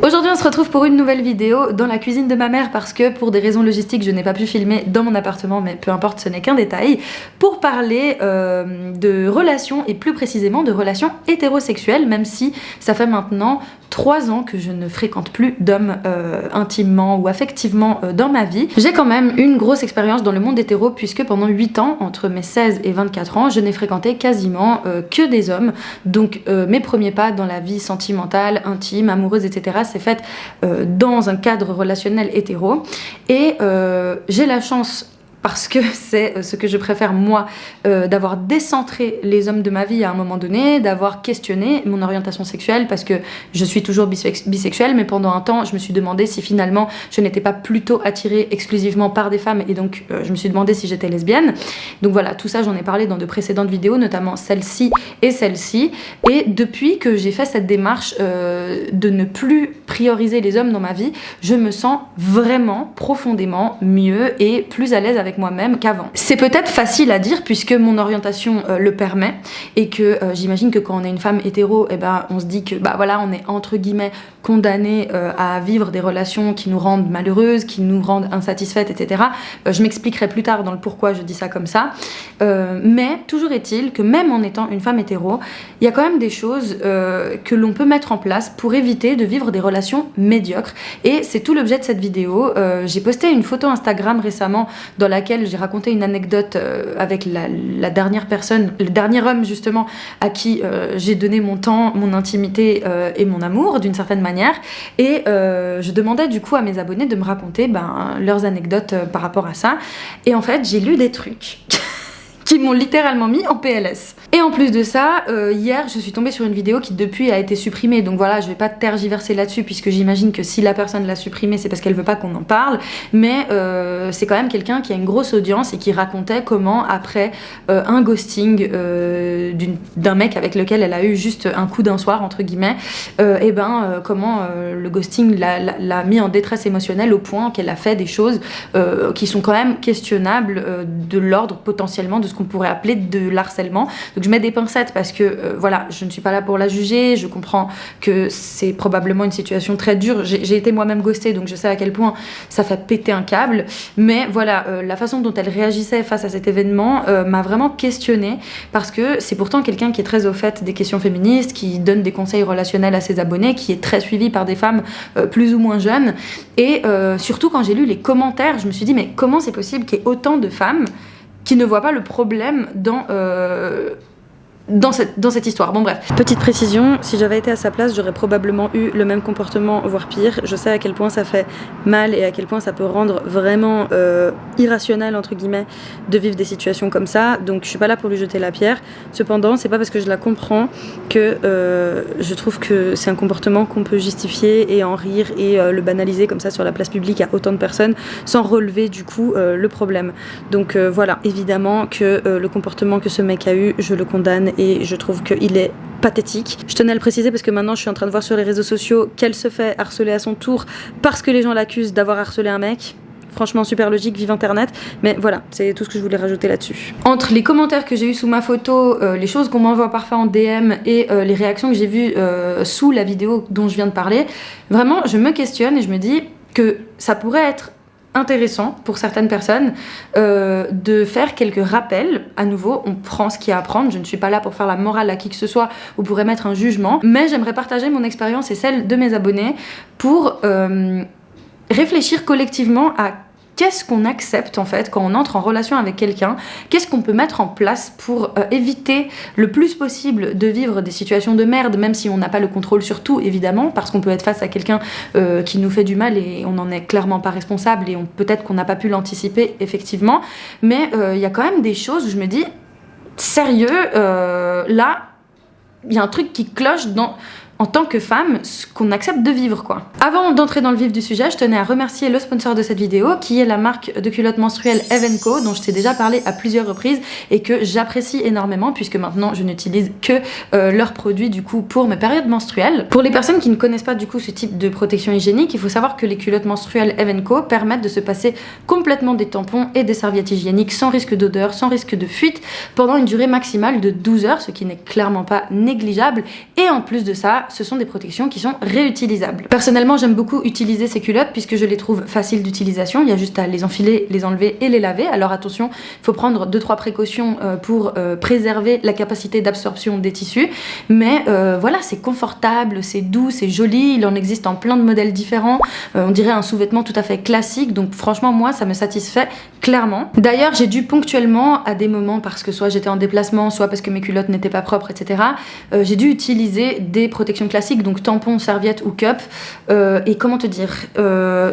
Aujourd'hui on se retrouve pour une nouvelle vidéo dans la cuisine de ma mère parce que pour des raisons logistiques je n'ai pas pu filmer dans mon appartement, mais peu importe, ce n'est qu'un détail, pour parler de relations et plus précisément de relations hétérosexuelles, même si ça fait maintenant 3 ans que je ne fréquente plus d'hommes intimement ou affectivement dans ma vie. J'ai quand même une grosse expérience dans le monde hétéro puisque pendant 8 ans, entre mes 16 et 24 ans, je n'ai fréquenté quasiment que des hommes. Donc mes premiers pas dans la vie sentimentale, intime, amoureuse, etc. s'est faite dans un cadre relationnel hétéro. Et j'ai la chance, parce que c'est ce que je préfère moi, d'avoir décentré les hommes de ma vie à un moment donné, d'avoir questionné mon orientation sexuelle, parce que je suis toujours bisexuelle, mais pendant un temps je me suis demandé si finalement je n'étais pas plutôt attirée exclusivement par des femmes, et donc je me suis demandé si j'étais lesbienne. Donc voilà, tout ça j'en ai parlé dans de précédentes vidéos, notamment celle-ci et celle-ci, et depuis que j'ai fait cette démarche de ne plus prioriser les hommes dans ma vie, je me sens vraiment profondément mieux et plus à l'aise avec moi-même qu'avant. C'est peut-être facile à dire puisque mon orientation le permet et que j'imagine que quand on est une femme hétéro, eh ben, on se dit que bah voilà, on est entre guillemets condamné à vivre des relations qui nous rendent malheureuses, qui nous rendent insatisfaites, etc. Je m'expliquerai plus tard dans le pourquoi je dis ça comme ça. Mais toujours est-il que même en étant une femme hétéro, il y a quand même des choses que l'on peut mettre en place pour éviter de vivre des relations médiocres. Et c'est tout l'objet de cette vidéo. J'ai posté une photo Instagram récemment dans laquelle j'ai raconté une anecdote avec la dernière personne, le dernier homme justement à qui j'ai donné mon temps, mon intimité et mon amour d'une certaine manière. Et je demandais du coup à mes abonnés de me raconter leurs anecdotes par rapport à ça. Et en fait, j'ai lu des trucs qui m'ont littéralement mis en PLS. Et en plus de ça, hier, je suis tombée sur une vidéo qui depuis a été supprimée. Donc voilà, je vais pas tergiverser là-dessus puisque j'imagine que si la personne l'a supprimée, c'est parce qu'elle veut pas qu'on en parle. Mais c'est quand même quelqu'un qui a une grosse audience et qui racontait comment, après un ghosting d'un mec avec lequel elle a eu juste un coup d'un soir, entre guillemets, comment le ghosting l'a mis en détresse émotionnelle au point qu'elle a fait des choses qui sont quand même questionnables de l'ordre potentiellement de ce qu'on pourrait appeler de l'harcèlement. Donc je mets des pincettes parce que voilà, je ne suis pas là pour la juger, je comprends que c'est probablement une situation très dure, j'ai été moi-même ghostée donc je sais à quel point ça fait péter un câble, mais voilà, la façon dont elle réagissait face à cet événement m'a vraiment questionnée parce que c'est pourtant quelqu'un qui est très au fait des questions féministes, qui donne des conseils relationnels à ses abonnés, qui est très suivi par des femmes plus ou moins jeunes, et surtout quand j'ai lu les commentaires, je me suis dit mais comment c'est possible qu'il y ait autant de femmes qui ne voit pas le problème dans cette histoire. Bon bref. Petite précision, si j'avais été à sa place, j'aurais probablement eu le même comportement, voire pire. Je sais à quel point ça fait mal et à quel point ça peut rendre vraiment irrationnel, entre guillemets, de vivre des situations comme ça. Donc je suis pas là pour lui jeter la pierre. Cependant, c'est pas parce que je la comprends que je trouve que c'est un comportement qu'on peut justifier et en rire et le banaliser comme ça sur la place publique à autant de personnes sans relever du coup le problème. Donc voilà, évidemment que le comportement que ce mec a eu, je le condamne et je trouve qu'il est pathétique. Je tenais à le préciser parce que maintenant je suis en train de voir sur les réseaux sociaux qu'elle se fait harceler à son tour parce que les gens l'accusent d'avoir harcelé un mec. Franchement super logique, vive internet, mais voilà, c'est tout ce que je voulais rajouter là-dessus. Entre les commentaires que j'ai eu sous ma photo, les choses qu'on m'envoie parfois en DM et les réactions que j'ai vues sous la vidéo dont je viens de parler, vraiment je me questionne et je me dis que ça pourrait être intéressant pour certaines personnes de faire quelques rappels. À nouveau, on prend ce qu'il y a à prendre, je ne suis pas là pour faire la morale à qui que ce soit ou pour émettre un jugement, mais j'aimerais partager mon expérience et celle de mes abonnés pour réfléchir collectivement à qu'est-ce qu'on accepte en fait quand on entre en relation avec quelqu'un, qu'est-ce qu'on peut mettre en place pour éviter le plus possible de vivre des situations de merde, même si on n'a pas le contrôle sur tout évidemment, parce qu'on peut être face à quelqu'un qui nous fait du mal et on n'en est clairement pas responsable et peut-être qu'on n'a pas pu l'anticiper effectivement, mais il y a quand même des choses où je me dis sérieux, là il y a un truc qui cloche en tant que femme, ce qu'on accepte de vivre quoi. Avant d'entrer dans le vif du sujet, je tenais à remercier le sponsor de cette vidéo qui est la marque de culottes menstruelles Evenco dont je t'ai déjà parlé à plusieurs reprises et que j'apprécie énormément puisque maintenant je n'utilise que leurs produits du coup pour mes périodes menstruelles. Pour les personnes qui ne connaissent pas du coup ce type de protection hygiénique, il faut savoir que les culottes menstruelles Evenco permettent de se passer complètement des tampons et des serviettes hygiéniques sans risque d'odeur, sans risque de fuite pendant une durée maximale de 12 heures, ce qui n'est clairement pas négligeable, et en plus de ça ce sont des protections qui sont réutilisables. Personnellement, j'aime beaucoup utiliser ces culottes puisque je les trouve faciles d'utilisation. Il y a juste à les enfiler, les enlever et les laver. Alors attention, il faut prendre 2-3 précautions pour préserver la capacité d'absorption des tissus. Mais voilà, c'est confortable, c'est doux, c'est joli. Il en existe en plein de modèles différents. On dirait un sous-vêtement tout à fait classique. Donc franchement, moi, ça me satisfait clairement. D'ailleurs, j'ai dû ponctuellement, à des moments, parce que soit j'étais en déplacement, soit parce que mes culottes n'étaient pas propres, etc., j'ai dû utiliser des protections classiques, donc tampons, serviettes ou cup. Et comment te dire,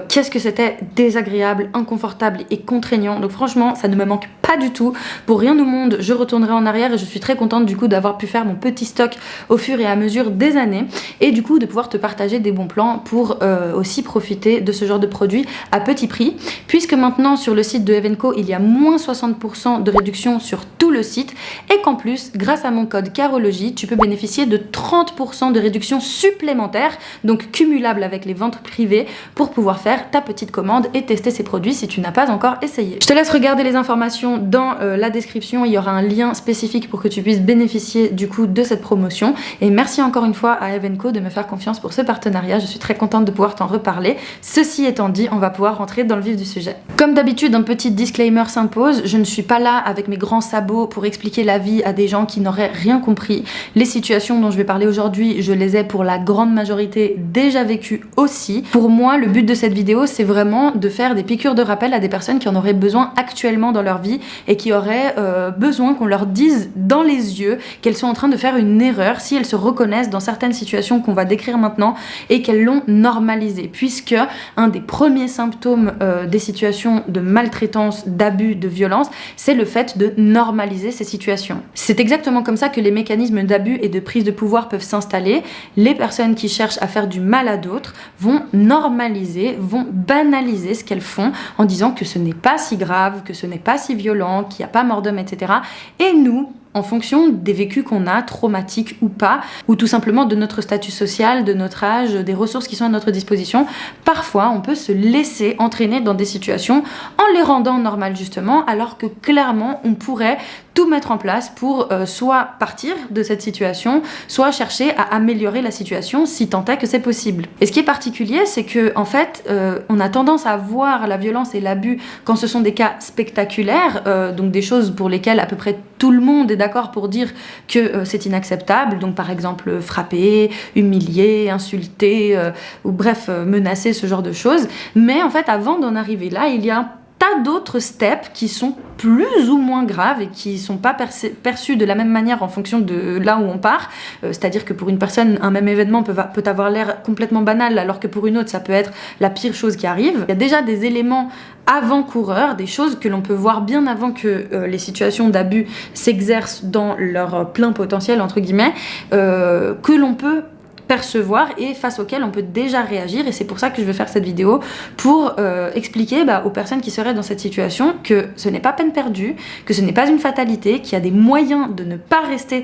qu'est-ce que c'était désagréable, inconfortable et contraignant. Donc franchement, ça ne me manque pas du tout. Pour rien au monde, je retournerai en arrière et je suis très contente du coup d'avoir pu faire mon petit stock au fur et à mesure des années et du coup de pouvoir te partager des bons plans pour aussi profiter de ce genre de produits à petit prix, puisque maintenant sur le site de Evenko il y a moins 60% de réduction sur tout le site et qu'en plus grâce à mon code Carologie tu peux bénéficier de 30% de réduction supplémentaire, donc cumulable avec les ventes privées, pour pouvoir faire ta petite commande et tester ces produits si tu n'as pas encore essayé. Je te laisse regarder les informations dans la description, il y aura un lien spécifique pour que tu puisses bénéficier du coup de cette promotion et merci encore une fois à Evenko de me faire confiance pour ce partenariat, je suis très contente de pouvoir t'en reparler. Ceci étant dit, on va pouvoir rentrer dans le vif du sujet. Comme d'habitude, un petit disclaimer s'impose, je ne suis pas là avec mes grands sabots pour expliquer la vie à des gens qui n'auraient rien compris. Les situations dont je vais parler aujourd'hui, je les ai pour la grande majorité déjà vécues aussi. Pour moi, le but de cette vidéo, c'est vraiment de faire des piqûres de rappel à des personnes qui en auraient besoin actuellement dans leur vie et qui auraient besoin qu'on leur dise dans les yeux qu'elles sont en train de faire une erreur si elles se reconnaissent dans certaines situations qu'on va décrire maintenant et qu'elles l'ont normalisé, puisque un des premiers symptômes des situations de maltraitance, d'abus, de violence, c'est le fait de normaliser ces situations. C'est exactement comme ça que les mécanismes d'abus et de prise de pouvoir peuvent s'installer. Les personnes qui cherchent à faire du mal à d'autres vont normaliser, vont banaliser ce qu'elles font en disant que ce n'est pas si grave, que ce n'est pas si violent, qu'il n'y a pas mort d'homme, etc. Et nous, en fonction des vécus qu'on a, traumatiques ou pas, ou tout simplement de notre statut social, de notre âge, des ressources qui sont à notre disposition, parfois on peut se laisser entraîner dans des situations en les rendant normales justement, alors que clairement on pourrait tout mettre en place pour soit partir de cette situation, soit chercher à améliorer la situation si tant est que c'est possible. Et ce qui est particulier, c'est que en fait, on a tendance à voir la violence et l'abus quand ce sont des cas spectaculaires, donc des choses pour lesquelles à peu près tout le monde est d'accord pour dire que c'est inacceptable, donc par exemple frapper, humilier, insulter, ou bref, menacer, ce genre de choses. Mais en fait, avant d'en arriver là, il y a un tas d'autres steps qui sont plus ou moins graves et qui sont pas perçus de la même manière en fonction de là où on part. C'est-à-dire que pour une personne, un même événement peut avoir l'air complètement banal, alors que pour une autre, ça peut être la pire chose qui arrive. Il y a déjà des éléments avant-coureurs, des choses que l'on peut voir bien avant que les situations d'abus s'exercent dans leur plein potentiel, entre guillemets, que l'on peut percevoir et face auquel on peut déjà réagir, et c'est pour ça que je veux faire cette vidéo pour expliquer aux personnes qui seraient dans cette situation que ce n'est pas peine perdue, que ce n'est pas une fatalité, qu'il y a des moyens de ne pas rester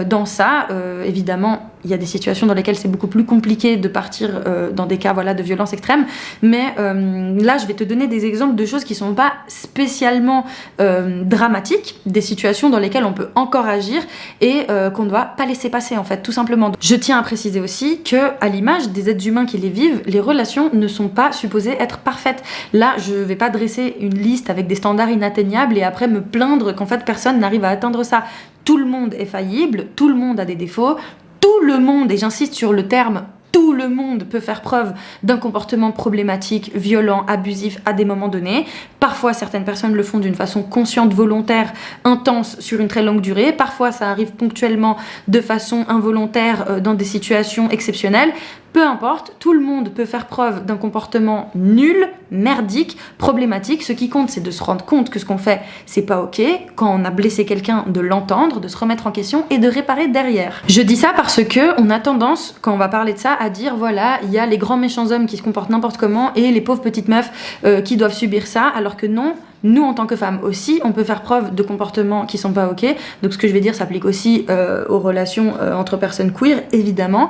dans ça. Évidemment, il y a des situations dans lesquelles c'est beaucoup plus compliqué de partir dans des cas de violence extrême, mais là je vais te donner des exemples de choses qui sont pas spécialement dramatiques, des situations dans lesquelles on peut encore agir et qu'on ne doit pas laisser passer en fait, tout simplement. Je tiens à préciser aussi que, à l'image des êtres humains qui les vivent, les relations ne sont pas supposées être parfaites. Là, je vais pas dresser une liste avec des standards inatteignables et après me plaindre qu'en fait personne n'arrive à atteindre ça. Tout le monde est faillible, tout le monde a des défauts, tout le monde, et j'insiste sur le terme, tout le monde peut faire preuve d'un comportement problématique, violent, abusif à des moments donnés. Parfois, certaines personnes le font d'une façon consciente, volontaire, intense, sur une très longue durée. Parfois, ça arrive ponctuellement de façon involontaire dans des situations exceptionnelles. Peu importe, tout le monde peut faire preuve d'un comportement nul, merdique, problématique. Ce qui compte, c'est de se rendre compte que ce qu'on fait, c'est pas ok. Quand on a blessé quelqu'un, de l'entendre, de se remettre en question et de réparer derrière. Je dis ça parce que on a tendance, quand on va parler de ça, à dire voilà, il y a les grands méchants hommes qui se comportent n'importe comment et les pauvres petites meufs qui doivent subir ça, alors que non. Nous, en tant que femmes aussi, on peut faire preuve de comportements qui sont pas ok. Donc ce que je vais dire s'applique aussi aux relations entre personnes queer, évidemment.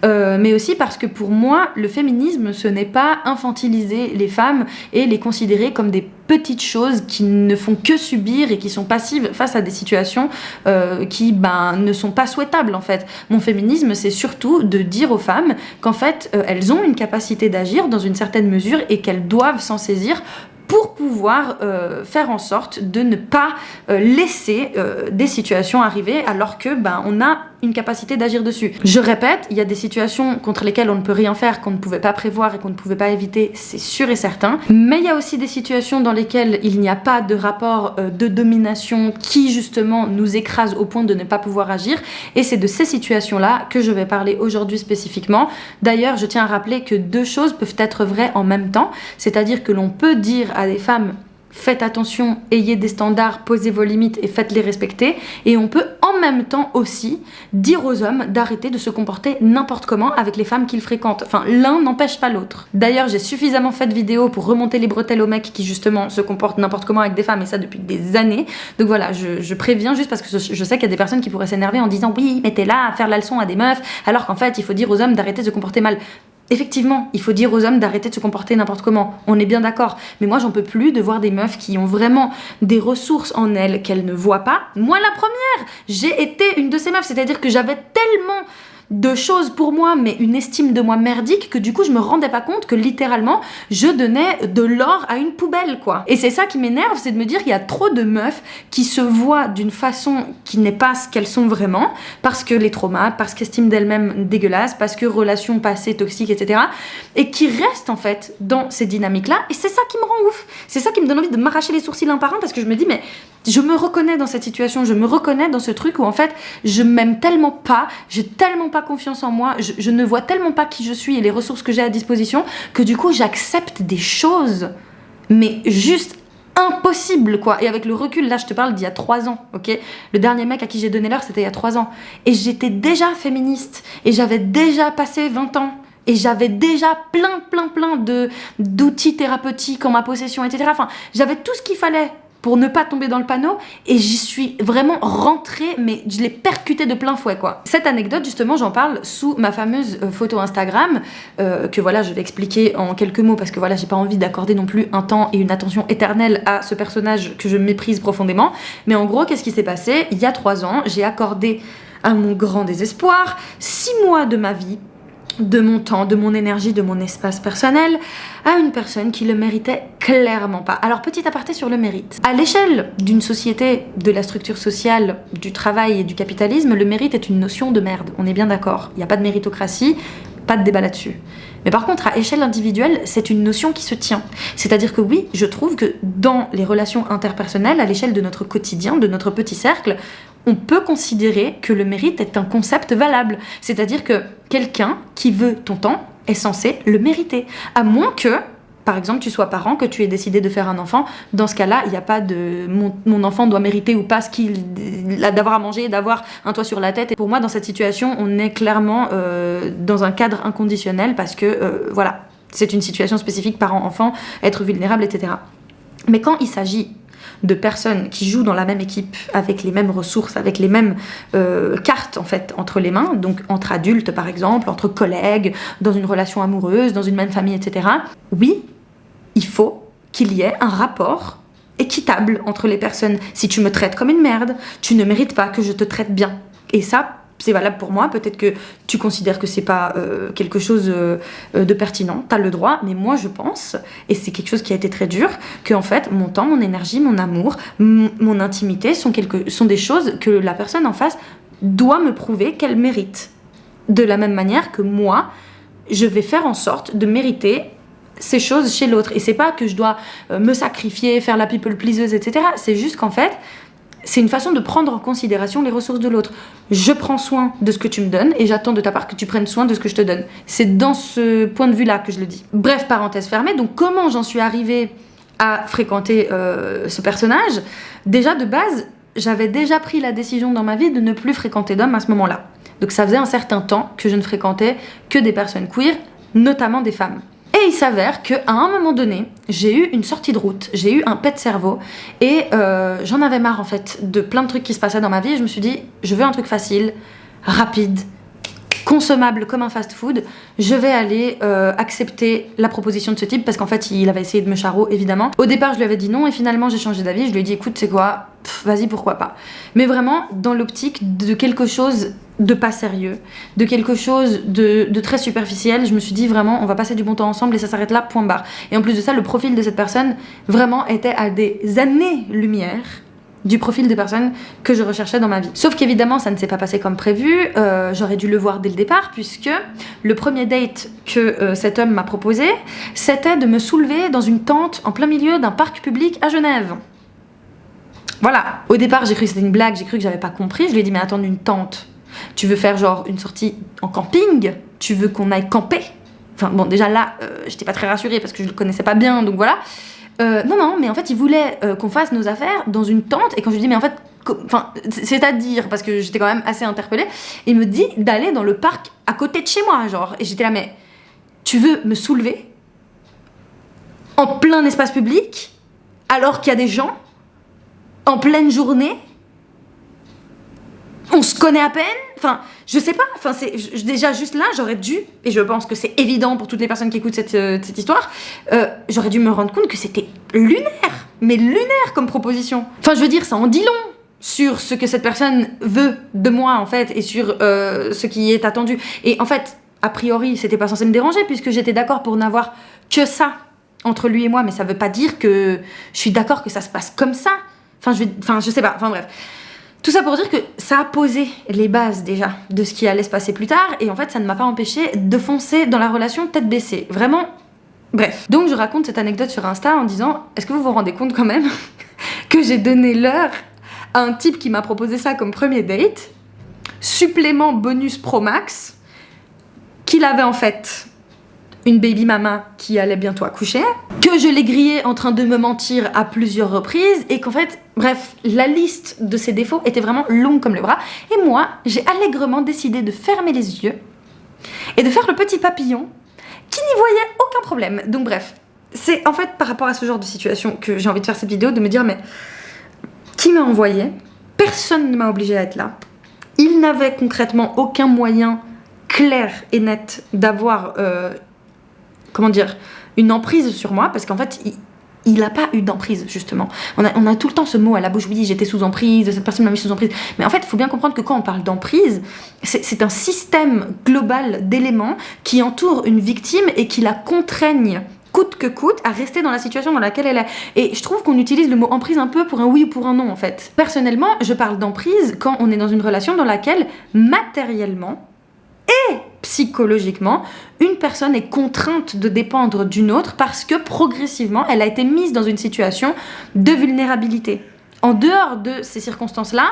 Mais aussi parce que pour moi, le féminisme, ce n'est pas infantiliser les femmes et les considérer comme des petites choses qui ne font que subir et qui sont passives face à des situations qui ne sont pas souhaitables en fait. Mon féminisme, c'est surtout de dire aux femmes qu'en fait elles ont une capacité d'agir dans une certaine mesure et qu'elles doivent s'en saisir pour pouvoir faire en sorte de ne pas laisser des situations arriver alors que on a une capacité d'agir dessus. Je répète, il y a des situations contre lesquelles on ne peut rien faire, qu'on ne pouvait pas prévoir et qu'on ne pouvait pas éviter, c'est sûr et certain. Mais il y a aussi des situations dans lesquelles il n'y a pas de rapport de domination qui justement nous écrase au point de ne pas pouvoir agir. Et c'est de ces situations-là que je vais parler aujourd'hui spécifiquement. D'ailleurs, je tiens à rappeler que deux choses peuvent être vraies en même temps. C'est-à-dire que l'on peut dire à des femmes: faites attention, ayez des standards, posez vos limites et faites-les respecter. Et on peut en même temps aussi dire aux hommes d'arrêter de se comporter n'importe comment avec les femmes qu'ils fréquentent. Enfin, l'un n'empêche pas l'autre. D'ailleurs, j'ai suffisamment fait de vidéos pour remonter les bretelles aux mecs qui justement se comportent n'importe comment avec des femmes, et ça depuis des années. Donc voilà, je préviens juste parce que je sais qu'il y a des personnes qui pourraient s'énerver en disant: oui, mais t'es là à faire la leçon à des meufs, alors qu'en fait, il faut dire aux hommes d'arrêter de se comporter mal. Effectivement, il faut dire aux hommes d'arrêter de se comporter n'importe comment, on est bien d'accord. Mais moi, j'en peux plus de voir des meufs qui ont vraiment des ressources en elles qu'elles ne voient pas. Moi, la première, j'ai été une de ces meufs, c'est-à-dire que j'avais tellement de choses pour moi, mais une estime de moi merdique, que du coup je me rendais pas compte que littéralement je donnais de l'or à une poubelle, quoi. Et c'est ça qui m'énerve, c'est de me dire qu'il y a trop de meufs qui se voient d'une façon qui n'est pas ce qu'elles sont vraiment, parce que les traumas, parce qu'estime d'elles-mêmes dégueulasse, parce que relations passées toxiques, etc. et qui restent en fait dans ces dynamiques-là, et c'est ça qui me rend ouf. C'est ça qui me donne envie de m'arracher les sourcils un par un, parce que je me dis, mais je me reconnais dans cette situation, je me reconnais dans ce truc où en fait je m'aime tellement pas, j'ai tellement pas confiance en moi, je ne vois tellement pas qui je suis et les ressources que j'ai à disposition, que du coup j'accepte des choses mais juste impossibles, quoi. Et avec le recul, là je te parle d'il y a 3 ans, ok. Le dernier mec à qui j'ai donné l'heure, c'était il y a 3 ans, et j'étais déjà féministe et j'avais déjà passé 20 ans et j'avais déjà plein d'outils thérapeutiques en ma possession, etc. Enfin, j'avais tout ce qu'il fallait pour ne pas tomber dans le panneau, et j'y suis vraiment rentrée, mais je l'ai percutée de plein fouet, quoi. Cette anecdote, justement, j'en parle sous ma fameuse photo Instagram, que voilà, je vais expliquer en quelques mots, parce que voilà, j'ai pas envie d'accorder non plus un temps et une attention éternelle à ce personnage que je méprise profondément. Mais en gros, qu'est-ce qui s'est passé? Il y a 3 ans, j'ai accordé, à mon grand désespoir, 6 mois de ma vie, de mon temps, de mon énergie, de mon espace personnel à une personne qui le méritait clairement pas. Alors, petit aparté sur le mérite. À l'échelle d'une société, de la structure sociale, du travail et du capitalisme, le mérite est une notion de merde. On est bien d'accord. Il n'y a pas de méritocratie, pas de débat là-dessus. Mais par contre, à échelle individuelle, c'est une notion qui se tient. C'est-à-dire que oui, je trouve que dans les relations interpersonnelles, à l'échelle de notre quotidien, de notre petit cercle, on peut considérer que le mérite est un concept valable. C'est-à-dire que quelqu'un qui veut ton temps est censé le mériter. À moins que, par exemple, tu sois parent, que tu aies décidé de faire un enfant. Dans ce cas-là, il n'y a pas de mon enfant doit mériter ou pas ce qu'il a d'avoir à manger, d'avoir un toit sur la tête. Et pour moi, dans cette situation, on est clairement dans un cadre inconditionnel parce que, voilà, c'est une situation spécifique, parent-enfant, être vulnérable, etc. Mais quand il s'agit de personnes qui jouent dans la même équipe, avec les mêmes ressources, avec les mêmes cartes en fait entre les mains, donc entre adultes par exemple, entre collègues, dans une relation amoureuse, dans une même famille, etc. Oui, il faut qu'il y ait un rapport équitable entre les personnes. Si tu me traites comme une merde, tu ne mérites pas que je te traite bien. Et ça, c'est valable pour moi, peut-être que tu considères que c'est pas quelque chose de pertinent, t'as le droit, mais moi je pense, et c'est quelque chose qui a été très dur, que en fait mon temps, mon énergie, mon amour, mon intimité sont des choses que la personne en face doit me prouver qu'elle mérite. De la même manière que moi, je vais faire en sorte de mériter ces choses chez l'autre. Et c'est pas que je dois me sacrifier, faire la people pleaseuse, etc. C'est juste qu'en fait, c'est une façon de prendre en considération les ressources de l'autre. Je prends soin de ce que tu me donnes et j'attends de ta part que tu prennes soin de ce que je te donne. C'est dans ce point de vue-là que je le dis. Bref, parenthèse fermée. Donc comment j'en suis arrivée à fréquenter ce personnage? Déjà, de base, j'avais déjà pris la décision dans ma vie de ne plus fréquenter d'hommes à ce moment-là. Donc ça faisait un certain temps que je ne fréquentais que des personnes queer, notamment des femmes. Et il s'avère qu'à un moment donné, j'ai eu une sortie de route, j'ai eu un pet de cerveau et j'en avais marre en fait de plein de trucs qui se passaient dans ma vie et je me suis dit, je veux un truc facile, rapide, consommable comme un fast-food, je vais aller accepter la proposition de ce type parce qu'en fait il avait essayé de me charo évidemment. Au départ je lui avais dit non et finalement j'ai changé d'avis, je lui ai dit écoute c'est quoi, vas-y pourquoi pas. Mais vraiment dans l'optique de quelque chose de pas sérieux, de quelque chose de très superficiel, je me suis dit vraiment on va passer du bon temps ensemble et ça s'arrête là, point barre. Et en plus de ça le profil de cette personne vraiment était à des années-lumière du profil de personnes que je recherchais dans ma vie. Sauf qu'évidemment, ça ne s'est pas passé comme prévu. J'aurais dû le voir dès le départ, puisque le premier date que cet homme m'a proposé, c'était de me soulever dans une tente en plein milieu d'un parc public à Genève. Voilà. Au départ, j'ai cru que c'était une blague, j'ai cru que j'avais pas compris. Je lui ai dit, mais attends, une tente, tu veux faire genre une sortie en camping? Tu veux qu'on aille camper? Enfin bon, déjà là, j'étais pas très rassurée parce que je le connaissais pas bien, donc voilà. Non, mais en fait, il voulait qu'on fasse nos affaires dans une tente. Et quand je lui dis, mais en fait, c'est-à-dire, parce que j'étais quand même assez interpellée, il me dit d'aller dans le parc à côté de chez moi, genre. Et j'étais là, mais tu veux me soulever en plein espace public, alors qu'il y a des gens, en pleine journée? On se connaît à peine, enfin, je sais pas, enfin, déjà juste là, j'aurais dû, et je pense que c'est évident pour toutes les personnes qui écoutent cette histoire, j'aurais dû me rendre compte que c'était lunaire, mais lunaire comme proposition. Enfin, je veux dire, ça en dit long sur ce que cette personne veut de moi, en fait, et sur ce qui est attendu. Et en fait, a priori, c'était pas censé me déranger, puisque j'étais d'accord pour n'avoir que ça entre lui et moi, mais ça veut pas dire que je suis d'accord que ça se passe comme ça. Enfin, je sais pas, enfin bref. Tout ça pour dire que ça a posé les bases déjà de ce qui allait se passer plus tard et en fait ça ne m'a pas empêché de foncer dans la relation tête baissée. Vraiment, bref. Donc je raconte cette anecdote sur Insta en disant est-ce que vous vous rendez compte quand même que j'ai donné l'heure à un type qui m'a proposé ça comme premier date, supplément bonus pro max, qu'il avait en fait une baby mama qui allait bientôt accoucher, que je l'ai grillé en train de me mentir à plusieurs reprises et qu'en fait, bref, la liste de ses défauts était vraiment longue comme le bras et moi, j'ai allègrement décidé de fermer les yeux et de faire le petit papillon qui n'y voyait aucun problème. Donc bref, c'est en fait par rapport à ce genre de situation que j'ai envie de faire cette vidéo, de me dire mais qui m'a envoyé? Personne ne m'a obligé à être là. Il n'avait concrètement aucun moyen clair et net d'avoir comment dire, une emprise sur moi, parce qu'en fait, il n'a pas eu d'emprise, justement. On a tout le temps ce mot à la bouche, oui, j'étais sous emprise, cette personne m'a mis sous emprise. Mais en fait, il faut bien comprendre que quand on parle d'emprise, c'est un système global d'éléments qui entoure une victime et qui la contraignent coûte que coûte à rester dans la situation dans laquelle elle est. Et je trouve qu'on utilise le mot emprise un peu pour un oui ou pour un non, en fait. Personnellement, je parle d'emprise quand on est dans une relation dans laquelle, matériellement, et psychologiquement, une personne est contrainte de dépendre d'une autre parce que progressivement, elle a été mise dans une situation de vulnérabilité. En dehors de ces circonstances-là,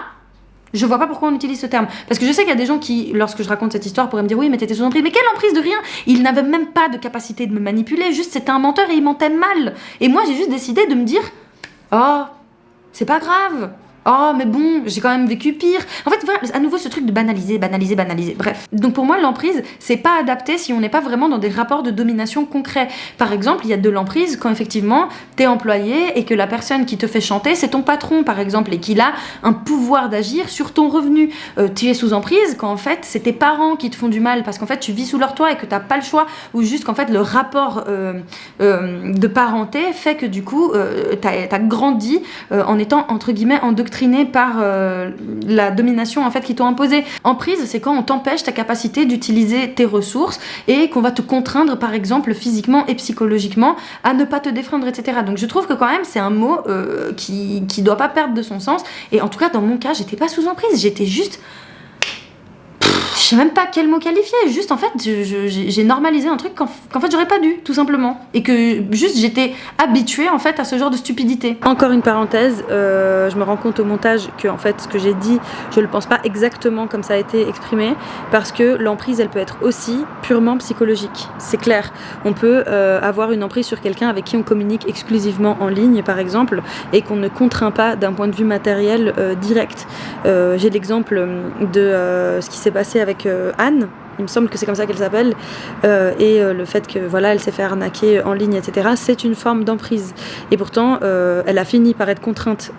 je vois pas pourquoi on utilise ce terme. Parce que je sais qu'il y a des gens qui, lorsque je raconte cette histoire, pourraient me dire oui, mais t'étais sous emprise. Mais quelle emprise de rien? Il n'avait même pas de capacité de me manipuler, juste c'était un menteur et il mentait mal. Et moi, j'ai juste décidé de me dire oh, c'est pas grave. Oh, mais bon, j'ai quand même vécu pire. En fait, voilà, à nouveau, ce truc de banaliser. Bref. Donc pour moi, l'emprise, c'est pas adapté si on n'est pas vraiment dans des rapports de domination concrets. Par exemple, il y a de l'emprise quand effectivement, t'es employé et que la personne qui te fait chanter, c'est ton patron, par exemple, et qu'il a un pouvoir d'agir sur ton revenu. Tu es sous emprise quand en fait, c'est tes parents qui te font du mal parce qu'en fait, tu vis sous leur toit et que t'as pas le choix, ou juste qu'en fait, le rapport de parenté fait que du coup, t'as grandi en étant, entre guillemets, endoctriné par la domination en fait qui t'ont imposé. Emprise, c'est quand on t'empêche ta capacité d'utiliser tes ressources et qu'on va te contraindre par exemple physiquement et psychologiquement à ne pas te défendre, etc. Donc je trouve que quand même c'est un mot qui doit pas perdre de son sens. Et en tout cas dans mon cas, j'étais pas sous emprise, j'étais juste je sais même pas quel mot qualifier, juste en fait j'ai normalisé un truc qu'en fait j'aurais pas dû, tout simplement, et que juste j'étais habituée en fait à ce genre de stupidité. Encore une parenthèse, je me rends compte au montage que en fait ce que j'ai dit, je le pense pas exactement comme ça a été exprimé, parce que l'emprise elle peut être aussi purement psychologique, c'est clair. On peut avoir une emprise sur quelqu'un avec qui on communique exclusivement en ligne par exemple, et qu'on ne contraint pas d'un point de vue matériel direct. J'ai l'exemple de ce qui s'est passé avec Anne, il me semble que c'est comme ça qu'elle s'appelle, et le fait que voilà, elle s'est fait arnaquer en ligne, etc. C'est une forme d'emprise. Et pourtant, elle a fini par être contrainte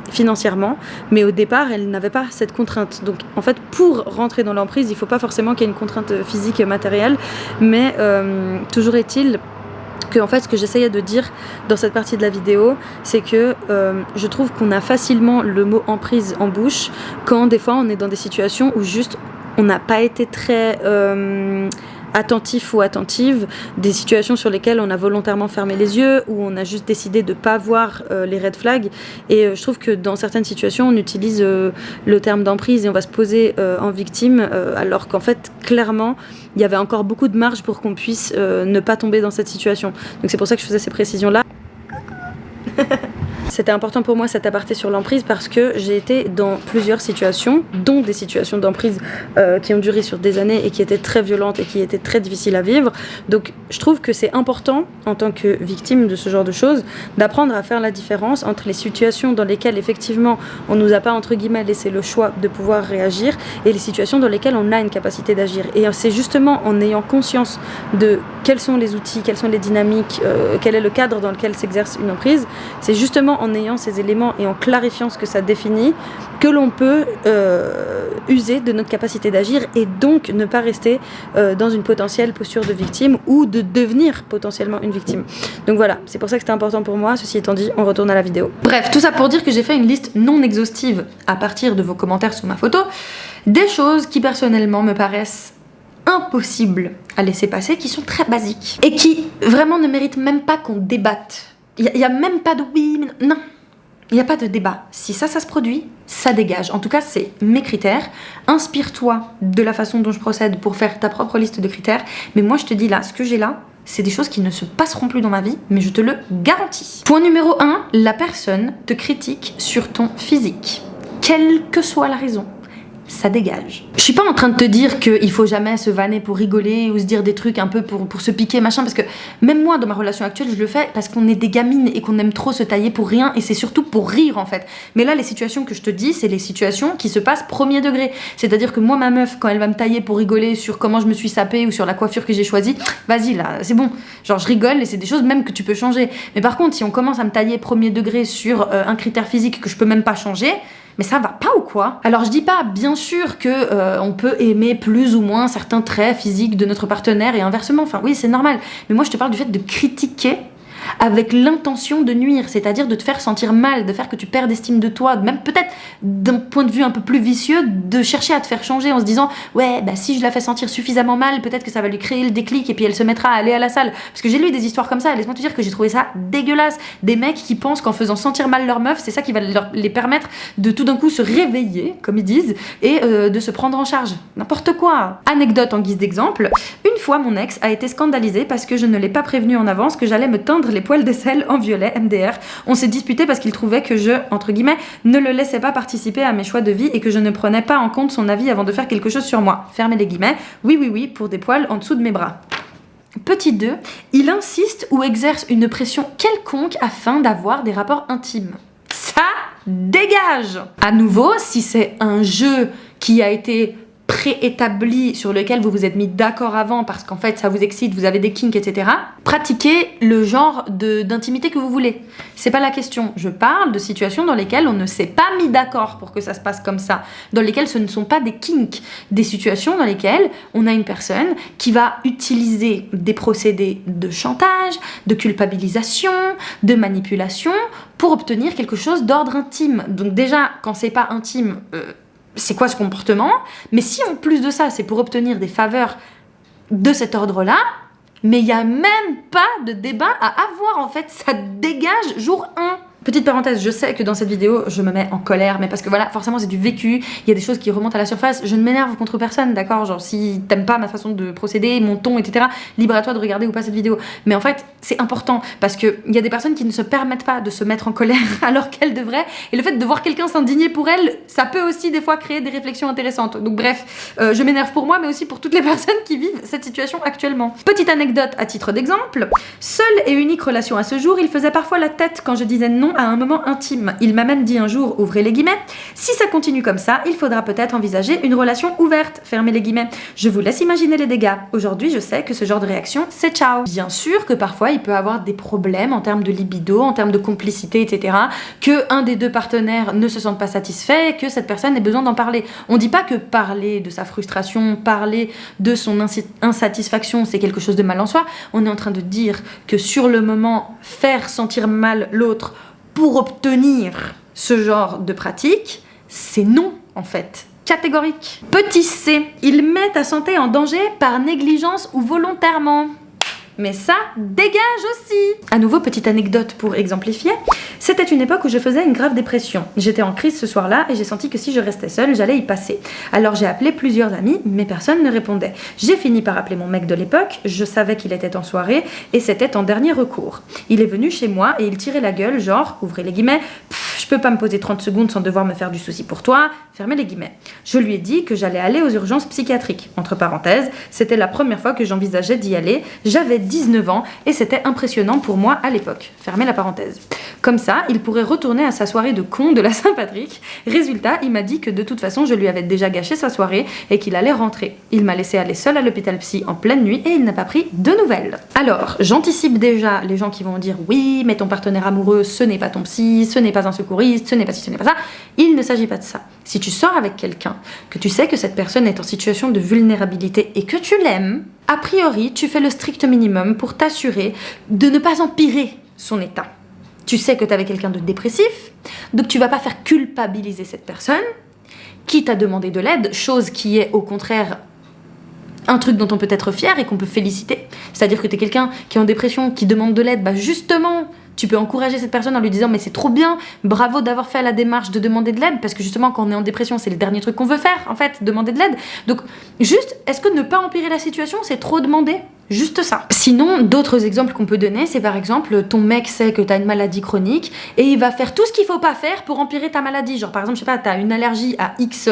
financièrement, mais au départ elle n'avait pas cette contrainte. Donc en fait pour rentrer dans l'emprise il ne faut pas forcément qu'il y ait une contrainte physique et matérielle, mais toujours est-il que en fait ce que j'essayais de dire dans cette partie de la vidéo, c'est que je trouve qu'on a facilement le mot emprise en bouche quand des fois on est dans des situations où juste on n'a pas été très attentif ou attentive, des situations sur lesquelles on a volontairement fermé les yeux, où on a juste décidé de ne pas voir les red flags, et je trouve que dans certaines situations on utilise le terme d'emprise et on va se poser en victime, alors qu'en fait clairement il y avait encore beaucoup de marge pour qu'on puisse ne pas tomber dans cette situation. Donc c'est pour ça que je faisais ces précisions là. C'était important pour moi cet aparté sur l'emprise parce que j'ai été dans plusieurs situations, dont des situations d'emprise qui ont duré sur des années et qui étaient très violentes et qui étaient très difficiles à vivre. Donc je trouve que c'est important en tant que victime de ce genre de choses d'apprendre à faire la différence entre les situations dans lesquelles effectivement on nous a pas entre guillemets laissé le choix de pouvoir réagir et les situations dans lesquelles on a une capacité d'agir. Et c'est justement en ayant conscience de quels sont les outils, quelles sont les dynamiques, quel est le cadre dans lequel s'exerce une emprise, c'est justement en ayant ces éléments et en clarifiant ce que ça définit que l'on peut user de notre capacité d'agir et donc ne pas rester dans une potentielle posture de victime ou de devenir potentiellement une victime. Donc voilà, c'est pour ça que c'était important pour moi. Ceci étant dit, on retourne à la vidéo. Bref, tout ça pour dire que j'ai fait une liste non exhaustive à partir de vos commentaires sous ma photo, des choses qui personnellement me paraissent impossibles à laisser passer, qui sont très basiques et qui vraiment ne méritent même pas qu'on débatte. Il n'y a même pas de oui, mais non. Il n'y a pas de débat. Si ça se produit, ça dégage. En tout cas, c'est mes critères. Inspire-toi de la façon dont je procède pour faire ta propre liste de critères. Mais moi, je te dis là, ce que j'ai là, c'est des choses qui ne se passeront plus dans ma vie, mais je te le garantis. Point numéro 1, la personne te critique sur ton physique. Quelle que soit la raison, ça dégage. Je suis pas en train de te dire qu'il faut jamais se vanner pour rigoler ou se dire des trucs un peu pour se piquer machin, parce que même moi dans ma relation actuelle je le fais parce qu'on est des gamines et qu'on aime trop se tailler pour rien, et c'est surtout pour rire en fait. Mais là les situations que je te dis, c'est les situations qui se passent premier degré, c'est-à-dire que moi ma meuf quand elle va me tailler pour rigoler sur comment je me suis sapée ou sur la coiffure que j'ai choisie, vas-y là c'est bon, genre je rigole et c'est des choses même que tu peux changer. Mais par contre si on commence à me tailler premier degré sur un critère physique que je peux même pas changer, mais ça va pas ou quoi? Alors je dis pas bien sûr que on peut aimer plus ou moins certains traits physiques de notre partenaire et inversement, enfin oui c'est normal, mais moi je te parle du fait de critiquer avec l'intention de nuire, c'est-à-dire de te faire sentir mal, de faire que tu perds d'estime de toi, même peut-être d'un point de vue un peu plus vicieux, de chercher à te faire changer en se disant ouais bah si je la fais sentir suffisamment mal, peut-être que ça va lui créer le déclic et puis elle se mettra à aller à la salle. Parce que j'ai lu des histoires comme ça, et laisse-moi te dire que j'ai trouvé ça dégueulasse, des mecs qui pensent qu'en faisant sentir mal leur meuf, c'est ça qui va les permettre de tout d'un coup se réveiller, comme ils disent, et de se prendre en charge. N'importe quoi. Anecdote en guise d'exemple, une fois mon ex a été scandalisé parce que je ne l'ai pas prévenu en avance que j'allais me teindre les poils d'aisselle en violet, MDR. On s'est disputé parce qu'il trouvait que je, entre guillemets, ne le laissais pas participer à mes choix de vie et que je ne prenais pas en compte son avis avant de faire quelque chose sur moi. Fermez les guillemets. Oui, pour des poils en dessous de mes bras. Petit 2, il insiste ou exerce une pression quelconque afin d'avoir des rapports intimes. Ça dégage! À nouveau, si c'est un jeu qui a été préétabli sur lequel vous vous êtes mis d'accord avant parce qu'en fait ça vous excite, vous avez des kinks, etc. Pratiquez le genre d'intimité que vous voulez. C'est pas la question. Je parle de situations dans lesquelles on ne s'est pas mis d'accord pour que ça se passe comme ça, dans lesquelles ce ne sont pas des kinks, des situations dans lesquelles on a une personne qui va utiliser des procédés de chantage, de culpabilisation, de manipulation pour obtenir quelque chose d'ordre intime. Donc déjà, quand c'est pas intime, c'est quoi ce comportement? Mais si en plus de ça, c'est pour obtenir des faveurs de cet ordre-là, mais il n'y a même pas de débat à avoir en fait, ça dégage jour 1. Petite parenthèse, je sais que dans cette vidéo, je me mets en colère, mais parce que voilà, forcément c'est du vécu, il y a des choses qui remontent à la surface, je ne m'énerve contre personne, d'accord? Genre si t'aimes pas ma façon de procéder, mon ton, etc., libre à toi de regarder ou pas cette vidéo. Mais en fait, c'est important, parce qu'il y a des personnes qui ne se permettent pas de se mettre en colère alors qu'elles devraient, et le fait de voir quelqu'un s'indigner pour elles, ça peut aussi des fois créer des réflexions intéressantes. Donc bref, je m'énerve pour moi, mais aussi pour toutes les personnes qui vivent cette situation actuellement. Petite anecdote à titre d'exemple, seule et unique relation à ce jour, il faisait parfois la tête quand je disais non non à un moment intime. Il m'a même dit un jour, ouvrez les guillemets, si ça continue comme ça, il faudra peut-être envisager une relation ouverte, fermez les guillemets. Je vous laisse imaginer les dégâts. Aujourd'hui, je sais que ce genre de réaction, c'est ciao. Bien sûr que parfois, il peut avoir des problèmes en termes de libido, en termes de complicité, etc. Que un des deux partenaires ne se sente pas satisfait et que cette personne ait besoin d'en parler. On dit pas que parler de sa frustration, parler de son insatisfaction, c'est quelque chose de mal en soi. On est en train de dire que sur le moment, faire sentir mal l'autre pour obtenir ce genre de pratique, c'est non, en fait. Catégorique. Petit C, il met ta santé en danger par négligence ou volontairement. Mais ça dégage aussi. À nouveau, petite anecdote pour exemplifier. C'était une époque où je faisais une grave dépression. J'étais en crise ce soir-là et j'ai senti que si je restais seule, j'allais y passer. Alors j'ai appelé plusieurs amis, mais personne ne répondait. J'ai fini par appeler mon mec de l'époque, je savais qu'il était en soirée et c'était en dernier recours. Il est venu chez moi et il tirait la gueule, genre, ouvrez les guillemets, je peux pas me poser 30 secondes sans devoir me faire du souci pour toi, fermez les guillemets. Je lui ai dit que j'allais aller aux urgences psychiatriques. Entre parenthèses, c'était la première fois que j'envisageais d'y aller. J'avais 19 ans et c'était impressionnant pour moi à l'époque. Fermez la parenthèse. Comme ça, il pourrait retourner à sa soirée de con de la Saint-Patrick. Résultat, il m'a dit que de toute façon, je lui avais déjà gâché sa soirée et qu'il allait rentrer. Il m'a laissé aller seule à l'hôpital psy en pleine nuit et il n'a pas pris de nouvelles. Alors, j'anticipe déjà les gens qui vont dire oui, mais ton partenaire amoureux, ce n'est pas ton psy, ce n'est pas un secouriste, ce n'est pas ci, ce n'est pas ça. Il ne s'agit pas de ça. Si tu sors avec quelqu'un, que tu sais que cette personne est en situation de vulnérabilité et que tu l'aimes, a priori, tu fais le strict minimum pour t'assurer de ne pas empirer son état. Tu sais que tu es avec quelqu'un de dépressif, donc tu vas pas faire culpabiliser cette personne qui t'a demandé de l'aide, chose qui est au contraire un truc dont on peut être fier et qu'on peut féliciter. C'est-à-dire que tu es quelqu'un qui est en dépression, qui demande de l'aide, bah justement, tu peux encourager cette personne en lui disant mais c'est trop bien, bravo d'avoir fait la démarche de demander de l'aide, parce que justement quand on est en dépression c'est le dernier truc qu'on veut faire en fait, demander de l'aide. Donc juste, est-ce que ne pas empirer la situation c'est trop demander ? Juste ça. Sinon, d'autres exemples qu'on peut donner, c'est par exemple, ton mec sait que t'as une maladie chronique et il va faire tout ce qu'il faut pas faire pour empirer ta maladie. Genre par exemple, je sais pas, t'as une allergie à X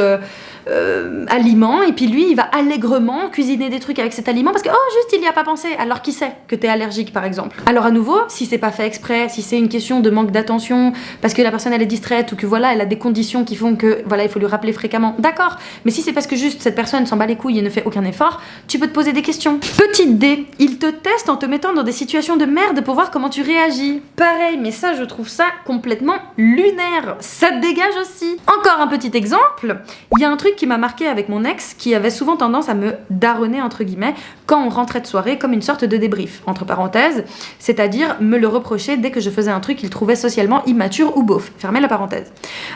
aliments et puis lui, il va allègrement cuisiner des trucs avec cet aliment parce que, oh, juste, il y a pas pensé, alors qu'il sait que t'es allergique par exemple. Alors à nouveau, si c'est pas fait exprès, si c'est une question de manque d'attention, parce que la personne elle est distraite ou que voilà, elle a des conditions qui font que, voilà, il faut lui rappeler fréquemment, d'accord. Mais si c'est parce que juste cette personne s'en bat les couilles et ne fait aucun effort, tu peux te poser des questions. Petite D, il te teste en te mettant dans des situations de merde pour voir comment tu réagis. Pareil, mais ça, je trouve ça complètement lunaire. Ça te dégage aussi. Encore un petit exemple. Il y a un truc qui m'a marqué avec mon ex qui avait souvent tendance à me daronner, entre guillemets, quand on rentrait de soirée comme une sorte de débrief, entre parenthèses, c'est-à-dire me le reprocher dès que je faisais un truc qu'il trouvait socialement immature ou beauf. Fermez la parenthèse.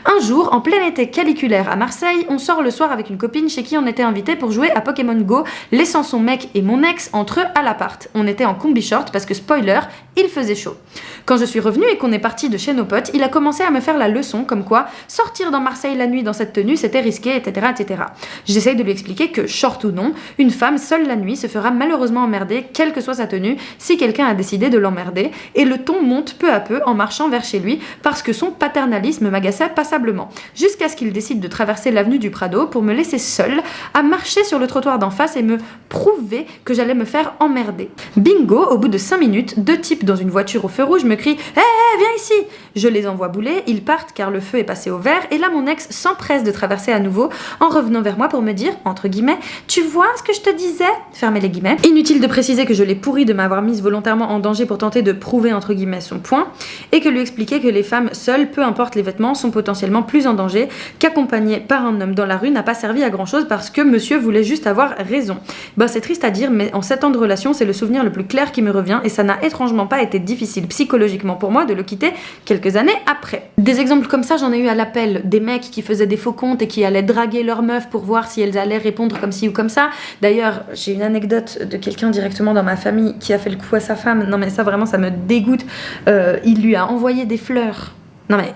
Un jour, en plein été caliculaire à Marseille, on sort le soir avec une copine chez qui on était invité pour jouer à Pokémon Go, laissant son mec et mon ex entre eux à l'appart. On était en combi short parce que, spoiler, il faisait chaud. Quand je suis revenue et qu'on est parti de chez nos potes, il a commencé à me faire la leçon comme quoi sortir dans Marseille la nuit dans cette tenue c'était risqué, etc. etc. J'essaye de lui expliquer que, short ou non, une femme seule la nuit se fera malheureusement emmerder, quelle que soit sa tenue, si quelqu'un a décidé de l'emmerder, et le ton monte peu à peu en marchant vers chez lui parce que son paternalisme m'agaçait passablement, jusqu'à ce qu'il décide de traverser l'avenue du Prado pour me laisser seule à marcher sur le trottoir d'en face et me prouver que j'allais me faire emmerder. Bingo, au bout de 5 minutes, deux types dans une voiture au feu rouge me crient « Hé, viens ici !» Je les envoie bouler, ils partent car le feu est passé au vert, et là mon ex s'empresse de traverser à nouveau en revenant vers moi pour me dire, entre guillemets, « Tu vois ce que je te disais ?» Fermez les guillemets. Inutile de préciser que je l'ai pourri de m'avoir mise volontairement en danger pour tenter de prouver, entre guillemets, son point, et que lui expliquer que les femmes seules, peu importe les vêtements, sont potentiellement plus en danger, qu'accompagnées par un homme dans la rue n'a pas servi à grand chose parce que monsieur voulait juste avoir raison. Ben c'est triste à dire, mais en 7 ans de relation, c'est le souvenir le plus clair qui me revient, et ça n'a étrangement pas été difficile psychologiquement pour moi de le quitter quelques années après. Des exemples comme ça, j'en ai eu à l'appel, des mecs qui faisaient des faux comptes et qui allaient draguer leurs meufs pour voir si elles allaient répondre comme ci ou comme ça. D'ailleurs, j'ai une anecdote de quelqu'un directement dans ma famille qui a fait le coup à sa femme. Non mais ça vraiment, ça me dégoûte. Il lui a envoyé des fleurs. Non mais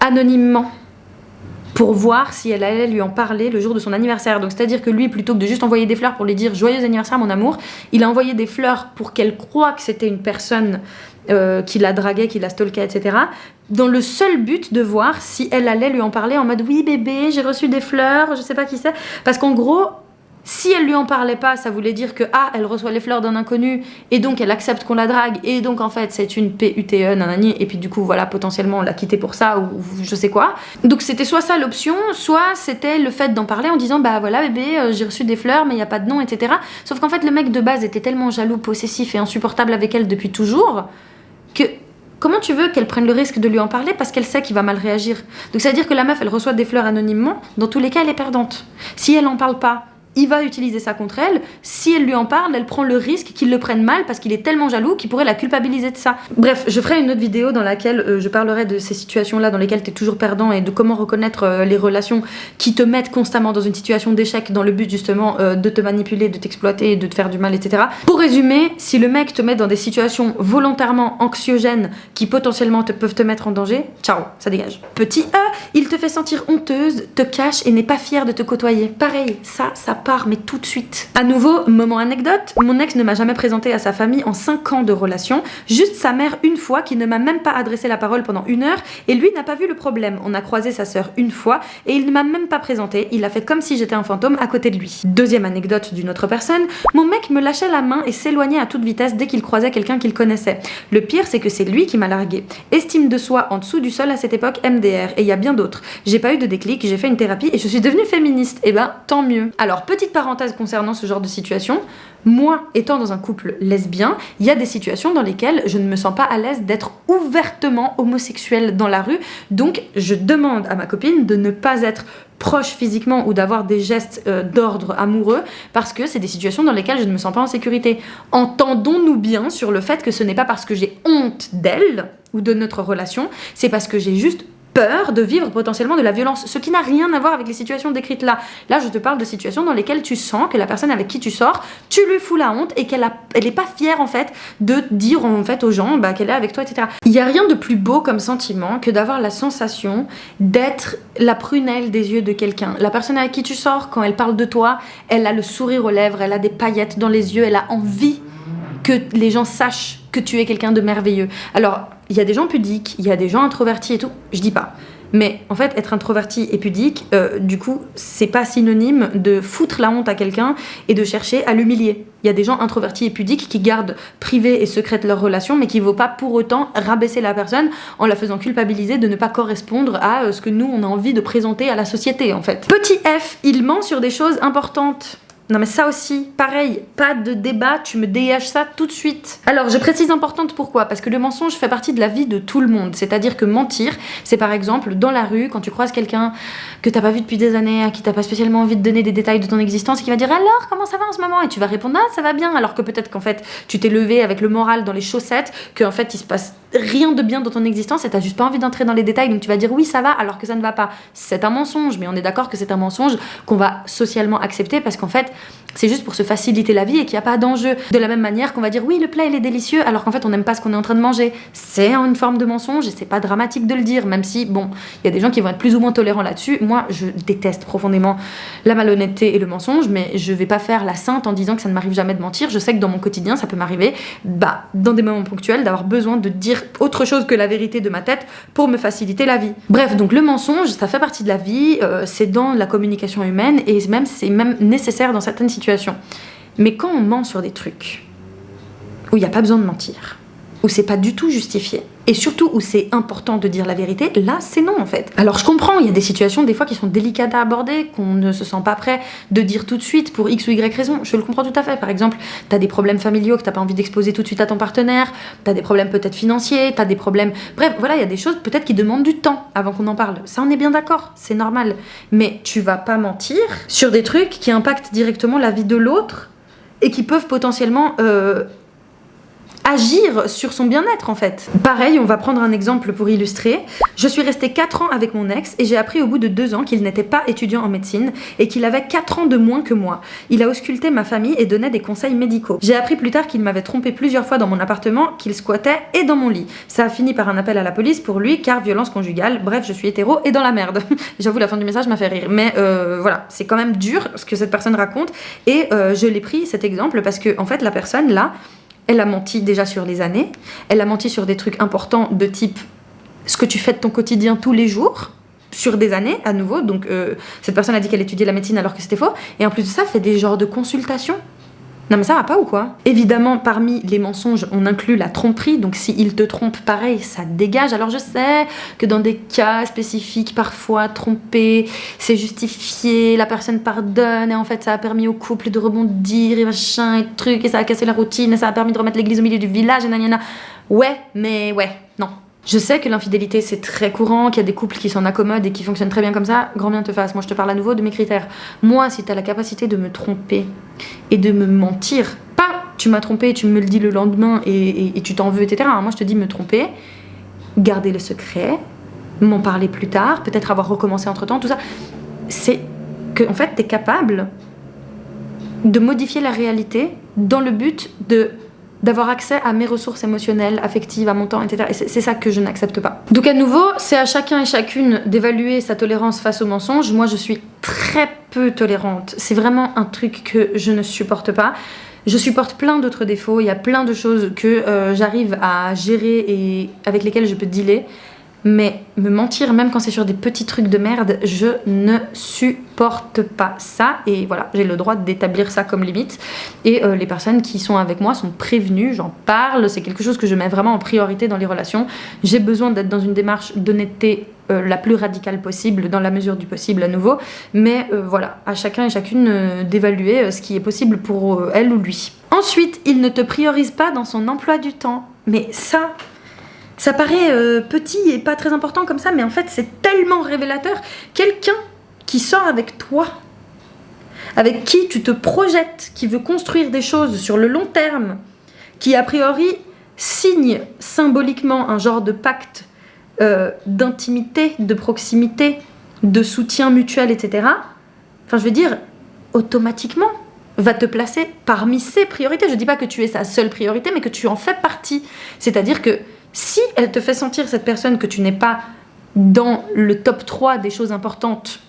anonymement, pour voir si elle allait lui en parler le jour de son anniversaire. Donc c'est-à-dire que lui, plutôt que de juste envoyer des fleurs pour lui dire « Joyeux anniversaire mon amour », il a envoyé des fleurs pour qu'elle croie que c'était une personne qui la draguait, qui la stalkait, etc. dans le seul but de voir si elle allait lui en parler en mode « Oui bébé, j'ai reçu des fleurs, je sais pas qui c'est ». Parce qu'en gros, Si elle lui en parlait pas, ça voulait dire que elle reçoit les fleurs d'un inconnu et donc elle accepte qu'on la drague et donc en fait c'est une PUTE nanani et puis du coup voilà potentiellement on l'a quitté pour ça ou je sais quoi. Donc c'était soit ça l'option, soit c'était le fait d'en parler en disant bah voilà bébé j'ai reçu des fleurs mais il y a pas de nom etc. Sauf qu'en fait le mec de base était tellement jaloux, possessif et insupportable avec elle depuis toujours que comment tu veux qu'elle prenne le risque de lui en parler parce qu'elle sait qu'il va mal réagir. Donc ça veut dire que la meuf elle reçoit des fleurs anonymement, dans tous les cas elle est perdante. Si elle en parle pas, il va utiliser ça contre elle. Si elle lui en parle, elle prend le risque qu'il le prenne mal parce qu'il est tellement jaloux qu'il pourrait la culpabiliser de ça. Bref, je ferai une autre vidéo dans laquelle je parlerai de ces situations-là dans lesquelles tu es toujours perdant et de comment reconnaître les relations qui te mettent constamment dans une situation d'échec dans le but justement de te manipuler, de t'exploiter, de te faire du mal, etc. Pour résumer, si le mec te met dans des situations volontairement anxiogènes qui potentiellement peuvent te mettre en danger, ciao, ça dégage. Petit E, il te fait sentir honteuse, te cache et n'est pas fier de te côtoyer. Pareil, ça part, mais tout de suite. À nouveau, moment anecdote, mon ex ne m'a jamais présenté à sa famille en 5 ans de relation, juste sa mère une fois qui ne m'a même pas adressé la parole pendant 1 heure et lui n'a pas vu le problème. On a croisé sa sœur une fois et il ne m'a même pas présenté, il a fait comme si j'étais un fantôme à côté de lui. Deuxième anecdote d'une autre personne, mon mec me lâchait la main et s'éloignait à toute vitesse dès qu'il croisait quelqu'un qu'il connaissait. Le pire c'est que c'est lui qui m'a largué. Estime de soi en dessous du sol à cette époque MDR et il y a bien d'autres. J'ai pas eu de déclic, j'ai fait une thérapie et je suis devenue féministe. Et ben tant mieux. Alors petite parenthèse concernant ce genre de situation, moi étant dans un couple lesbien, il y a des situations dans lesquelles je ne me sens pas à l'aise d'être ouvertement homosexuelle dans la rue, donc je demande à ma copine de ne pas être proche physiquement ou d'avoir des gestes d'ordre amoureux parce que c'est des situations dans lesquelles je ne me sens pas en sécurité. Entendons-nous bien sur le fait que ce n'est pas parce que j'ai honte d'elle ou de notre relation, c'est parce que j'ai juste peur de vivre potentiellement de la violence, ce qui n'a rien à voir avec les situations décrites là. Là, je te parle de situations dans lesquelles tu sens que la personne avec qui tu sors, tu lui fous la honte et qu'elle est pas fière en fait de dire en fait aux gens qu'elle est avec toi, etc. Il y a rien de plus beau comme sentiment que d'avoir la sensation d'être la prunelle des yeux de quelqu'un. La personne avec qui tu sors, quand elle parle de toi, elle a le sourire aux lèvres, elle a des paillettes dans les yeux, elle a envie que les gens sachent que tu es quelqu'un de merveilleux. Alors, il y a des gens pudiques, il y a des gens introvertis et tout, je dis pas. Mais en fait, être introverti et pudique, du coup, c'est pas synonyme de foutre la honte à quelqu'un et de chercher à l'humilier. Il y a des gens introvertis et pudiques qui gardent privées et secrètes leurs relations, mais qui ne vaut pas pour autant rabaisser la personne en la faisant culpabiliser de ne pas correspondre à ce que nous, on a envie de présenter à la société, en fait. Petit F, il ment sur des choses importantes. Non mais ça aussi, pareil, pas de débat, tu me dégages ça tout de suite. Alors je précise importante pourquoi, parce que le mensonge fait partie de la vie de tout le monde, c'est-à-dire que mentir, c'est par exemple dans la rue, quand tu croises quelqu'un que t'as pas vu depuis des années, à qui t'as pas spécialement envie de donner des détails de ton existence, et qui va dire alors comment ça va en ce moment, et tu vas répondre ah ça va bien, alors que peut-être qu'en fait tu t'es levé avec le moral dans les chaussettes, qu'en fait il se passe rien de bien dans ton existence et t'as juste pas envie d'entrer dans les détails, donc tu vas dire oui ça va alors que ça ne va pas. C'est un mensonge, mais on est d'accord que c'est un mensonge qu'on va socialement accepter parce qu'en fait c'est juste pour se faciliter la vie et qu'il n'y a pas d'enjeu. De la même manière qu'on va dire oui le plat il est délicieux alors qu'en fait on n'aime pas ce qu'on est en train de manger. C'est une forme de mensonge et c'est pas dramatique de le dire, même si bon il y a des gens qui vont être plus ou moins tolérants là-dessus. Moi je déteste profondément la malhonnêteté et le mensonge, mais je vais pas faire la sainte en disant que ça ne m'arrive jamais de mentir. Je sais que dans mon quotidien ça peut m'arriver dans des moments ponctuels d'avoir besoin de dire autre chose que la vérité de ma tête pour me faciliter la vie. Bref, donc le mensonge ça fait partie de la vie, c'est dans la communication humaine et c'est même nécessaire dans certaines situations. Mais quand on ment sur des trucs où il n'y a pas besoin de mentir, où c'est pas du tout justifié, et surtout où c'est important de dire la vérité, là c'est non en fait. Alors je comprends, il y a des situations des fois qui sont délicates à aborder, qu'on ne se sent pas prêt de dire tout de suite pour X ou Y raison, je le comprends tout à fait. Par exemple, t'as des problèmes familiaux que t'as pas envie d'exposer tout de suite à ton partenaire, t'as des problèmes peut-être financiers, t'as des problèmes... Bref, voilà, il y a des choses peut-être qui demandent du temps avant qu'on en parle. Ça on est bien d'accord, c'est normal. Mais tu vas pas mentir sur des trucs qui impactent directement la vie de l'autre et qui peuvent potentiellement... agir sur son bien-être en fait. Pareil, on va prendre un exemple pour illustrer. Je suis restée 4 ans avec mon ex et j'ai appris au bout de 2 ans qu'il n'était pas étudiant en médecine et qu'il avait 4 ans de moins que moi. Il a ausculté ma famille et donnait des conseils médicaux. J'ai appris plus tard qu'il m'avait trompé plusieurs fois dans mon appartement, qu'il squattait et dans mon lit. Ça a fini par un appel à la police pour lui car violence conjugale. Bref, je suis hétéro et dans la merde. J'avoue, la fin du message m'a fait rire. Mais voilà, c'est quand même dur ce que cette personne raconte et je l'ai pris cet exemple parce que en fait la personne là, elle a menti déjà sur les années, elle a menti sur des trucs importants de type ce que tu fais de ton quotidien tous les jours, sur des années à nouveau, donc cette personne a dit qu'elle étudiait la médecine alors que c'était faux, et en plus de ça fait des genres de consultations. Non mais ça va pas ou quoi? Évidemment, parmi les mensonges, on inclut la tromperie, donc s'il te trompe, pareil, ça dégage. Alors je sais que dans des cas spécifiques, parfois, tromper, c'est justifié, la personne pardonne, et en fait ça a permis au couple de rebondir, et machin, et truc, et ça a cassé la routine, et ça a permis de remettre l'église au milieu du village, et nanana. Ouais, mais ouais, non. Je sais que l'infidélité c'est très courant, qu'il y a des couples qui s'en accommodent et qui fonctionnent très bien comme ça, grand bien te fasse. Moi je te parle à nouveau de mes critères. Moi, si t'as la capacité de me tromper et de me mentir, pas tu m'as trompé, tu me le dis le lendemain et tu t'en veux, etc. Moi je te dis me tromper, garder le secret, m'en parler plus tard, peut-être avoir recommencé entre temps, tout ça. C'est que en fait t'es capable de modifier la réalité dans le but d'avoir accès à mes ressources émotionnelles, affectives, à mon temps, etc. Et c'est ça que je n'accepte pas. Donc à nouveau, c'est à chacun et chacune d'évaluer sa tolérance face aux mensonges. Moi, je suis très peu tolérante. C'est vraiment un truc que je ne supporte pas. Je supporte plein d'autres défauts. Il y a plein de choses que j'arrive à gérer et avec lesquelles je peux dealer. Mais me mentir, même quand c'est sur des petits trucs de merde, je ne supporte pas ça. Et voilà, j'ai le droit d'établir ça comme limite. Et les personnes qui sont avec moi sont prévenues, j'en parle. C'est quelque chose que je mets vraiment en priorité dans les relations. J'ai besoin d'être dans une démarche d'honnêteté la plus radicale possible, dans la mesure du possible à nouveau. Mais voilà, à chacun et chacune d'évaluer ce qui est possible pour elle ou lui. Ensuite, il ne te priorise pas dans son emploi du temps. Mais ça paraît petit et pas très important comme ça, mais en fait c'est tellement révélateur. Quelqu'un qui sort avec toi, avec qui tu te projettes, qui veut construire des choses sur le long terme, qui a priori signe symboliquement un genre de pacte d'intimité, de proximité, de soutien mutuel, etc. Enfin je veux dire, automatiquement va te placer parmi ses priorités. Je dis pas que tu es sa seule priorité, mais que tu en fais partie. C'est-à-dire que si elle te fait sentir, cette personne, que tu n'es pas dans le top 3 des choses importantes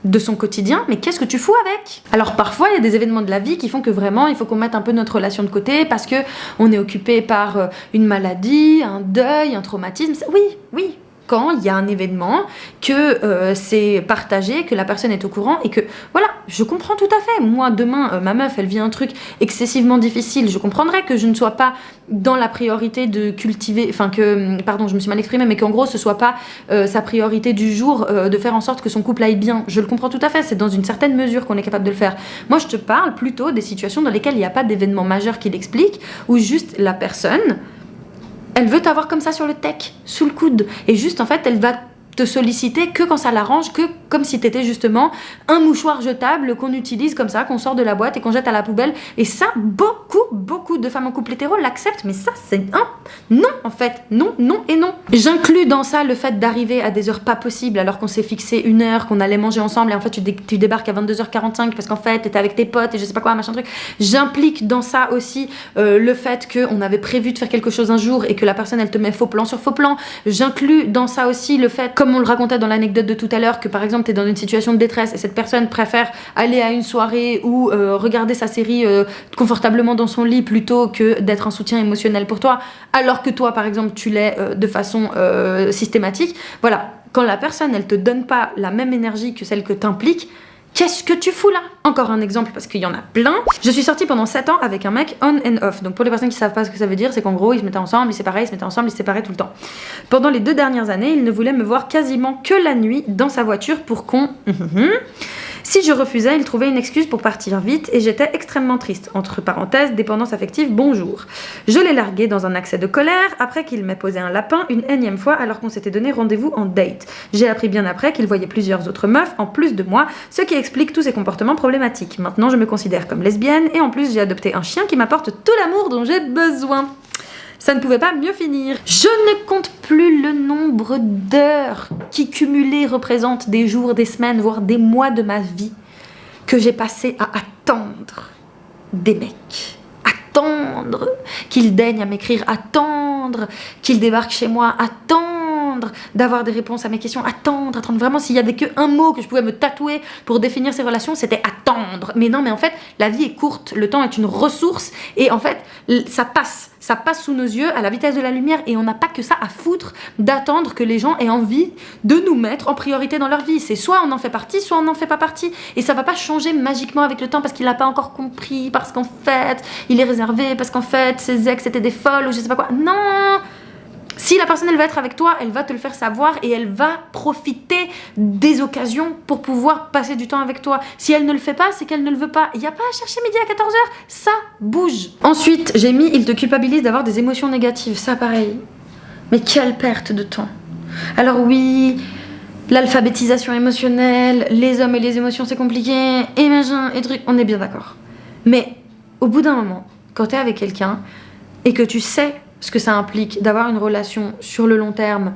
de son quotidien, mais qu'est-ce que tu fous avec? Alors parfois, il y a des événements de la vie qui font que vraiment, il faut qu'on mette un peu notre relation de côté parce qu'on est occupé par une maladie, un deuil, un traumatisme. Oui. Quand il y a un événement, que c'est partagé, que la personne est au courant et que, voilà, je comprends tout à fait. Moi, demain, ma meuf, elle vit un truc excessivement difficile, je comprendrais que je ne sois pas dans la priorité de cultiver, pardon, je me suis mal exprimée, mais qu'en gros, ce soit pas sa priorité du jour de faire en sorte que son couple aille bien. Je le comprends tout à fait, c'est dans une certaine mesure qu'on est capable de le faire. Moi, je te parle plutôt des situations dans lesquelles il n'y a pas d'événement majeur qui l'explique, où juste la personne... elle veut t'avoir comme ça sur le tech, sous le coude. Et juste, en fait, elle va te solliciter que quand ça l'arrange, que comme si t'étais justement un mouchoir jetable qu'on utilise comme ça, qu'on sort de la boîte et qu'on jette à la poubelle. Et ça, beaucoup de femmes en couple hétéro l'acceptent, mais ça, c'est un non, en fait. Non et non. J'inclus dans ça le fait d'arriver à des heures pas possibles alors qu'on s'est fixé une heure, qu'on allait manger ensemble et en fait tu débarques à 22h45 parce qu'en fait t'étais avec tes potes et je sais pas quoi, machin truc. J'implique dans ça aussi le fait qu'on avait prévu de faire quelque chose un jour et que la personne elle te met faux plan sur faux plan. J'inclus dans ça aussi le fait, comme on le racontait dans l'anecdote de tout à l'heure, que par exemple t'es dans une situation de détresse et cette personne préfère aller à une soirée ou regarder sa série confortablement dans son lit plutôt que d'être un soutien émotionnel pour toi, alors que toi par exemple tu l'es de façon systématique. Voilà, quand la personne elle te donne pas la même énergie que celle que t'impliques, qu'est-ce que tu fous là? Encore un exemple parce qu'il y en a plein. Je suis sortie pendant 7 ans avec un mec on and off. Donc pour les personnes qui savent pas ce que ça veut dire, c'est qu'en gros ils se mettaient ensemble, ils se séparaient, ils se mettaient ensemble, ils se séparaient tout le temps. Pendant les 2 dernières années, il ne voulait me voir quasiment que la nuit dans sa voiture pour qu'on... Si je refusais, il trouvait une excuse pour partir vite et j'étais extrêmement triste. Entre parenthèses, dépendance affective, bonjour. Je l'ai largué dans un accès de colère après qu'il m'ait posé un lapin une énième fois alors qu'on s'était donné rendez-vous en date. J'ai appris bien après qu'il voyait plusieurs autres meufs en plus de moi, ce qui explique tous ses comportements problématiques. Maintenant, je me considère comme lesbienne et en plus, j'ai adopté un chien qui m'apporte tout l'amour dont j'ai besoin. Ça ne pouvait pas mieux finir. Je ne compte plus le nombre d'heures qui cumulées représentent des jours, des semaines, voire des mois de ma vie que j'ai passé à attendre des mecs. Attendre qu'ils daignent à m'écrire, attendre qu'ils débarquent chez moi, attendre attendre d'avoir des réponses à mes questions, attendre vraiment, s'il y avait qu'un mot que je pouvais me tatouer pour définir ces relations, c'était attendre. Mais non, mais en fait, la vie est courte, le temps est une ressource, et en fait, ça passe sous nos yeux à la vitesse de la lumière, et on n'a pas que ça à foutre d'attendre que les gens aient envie de nous mettre en priorité dans leur vie. C'est soit on en fait partie, soit on n'en fait pas partie, et ça va pas changer magiquement avec le temps parce qu'il n'a pas encore compris, parce qu'en fait, il est réservé, parce qu'en fait, ses ex étaient des folles, ou je sais pas quoi. Non! Si la personne, elle va être avec toi, elle va te le faire savoir et elle va profiter des occasions pour pouvoir passer du temps avec toi. Si elle ne le fait pas, c'est qu'elle ne le veut pas. Il n'y a pas à chercher midi à 14h, ça bouge. Ensuite, j'ai mis, il te culpabilise d'avoir des émotions négatives. Ça, pareil. Mais quelle perte de temps. Alors oui, l'alphabétisation émotionnelle, les hommes et les émotions, c'est compliqué, et machin, et truc, on est bien d'accord. Mais au bout d'un moment, quand t'es avec quelqu'un et que tu sais ce que ça implique d'avoir une relation sur le long terme,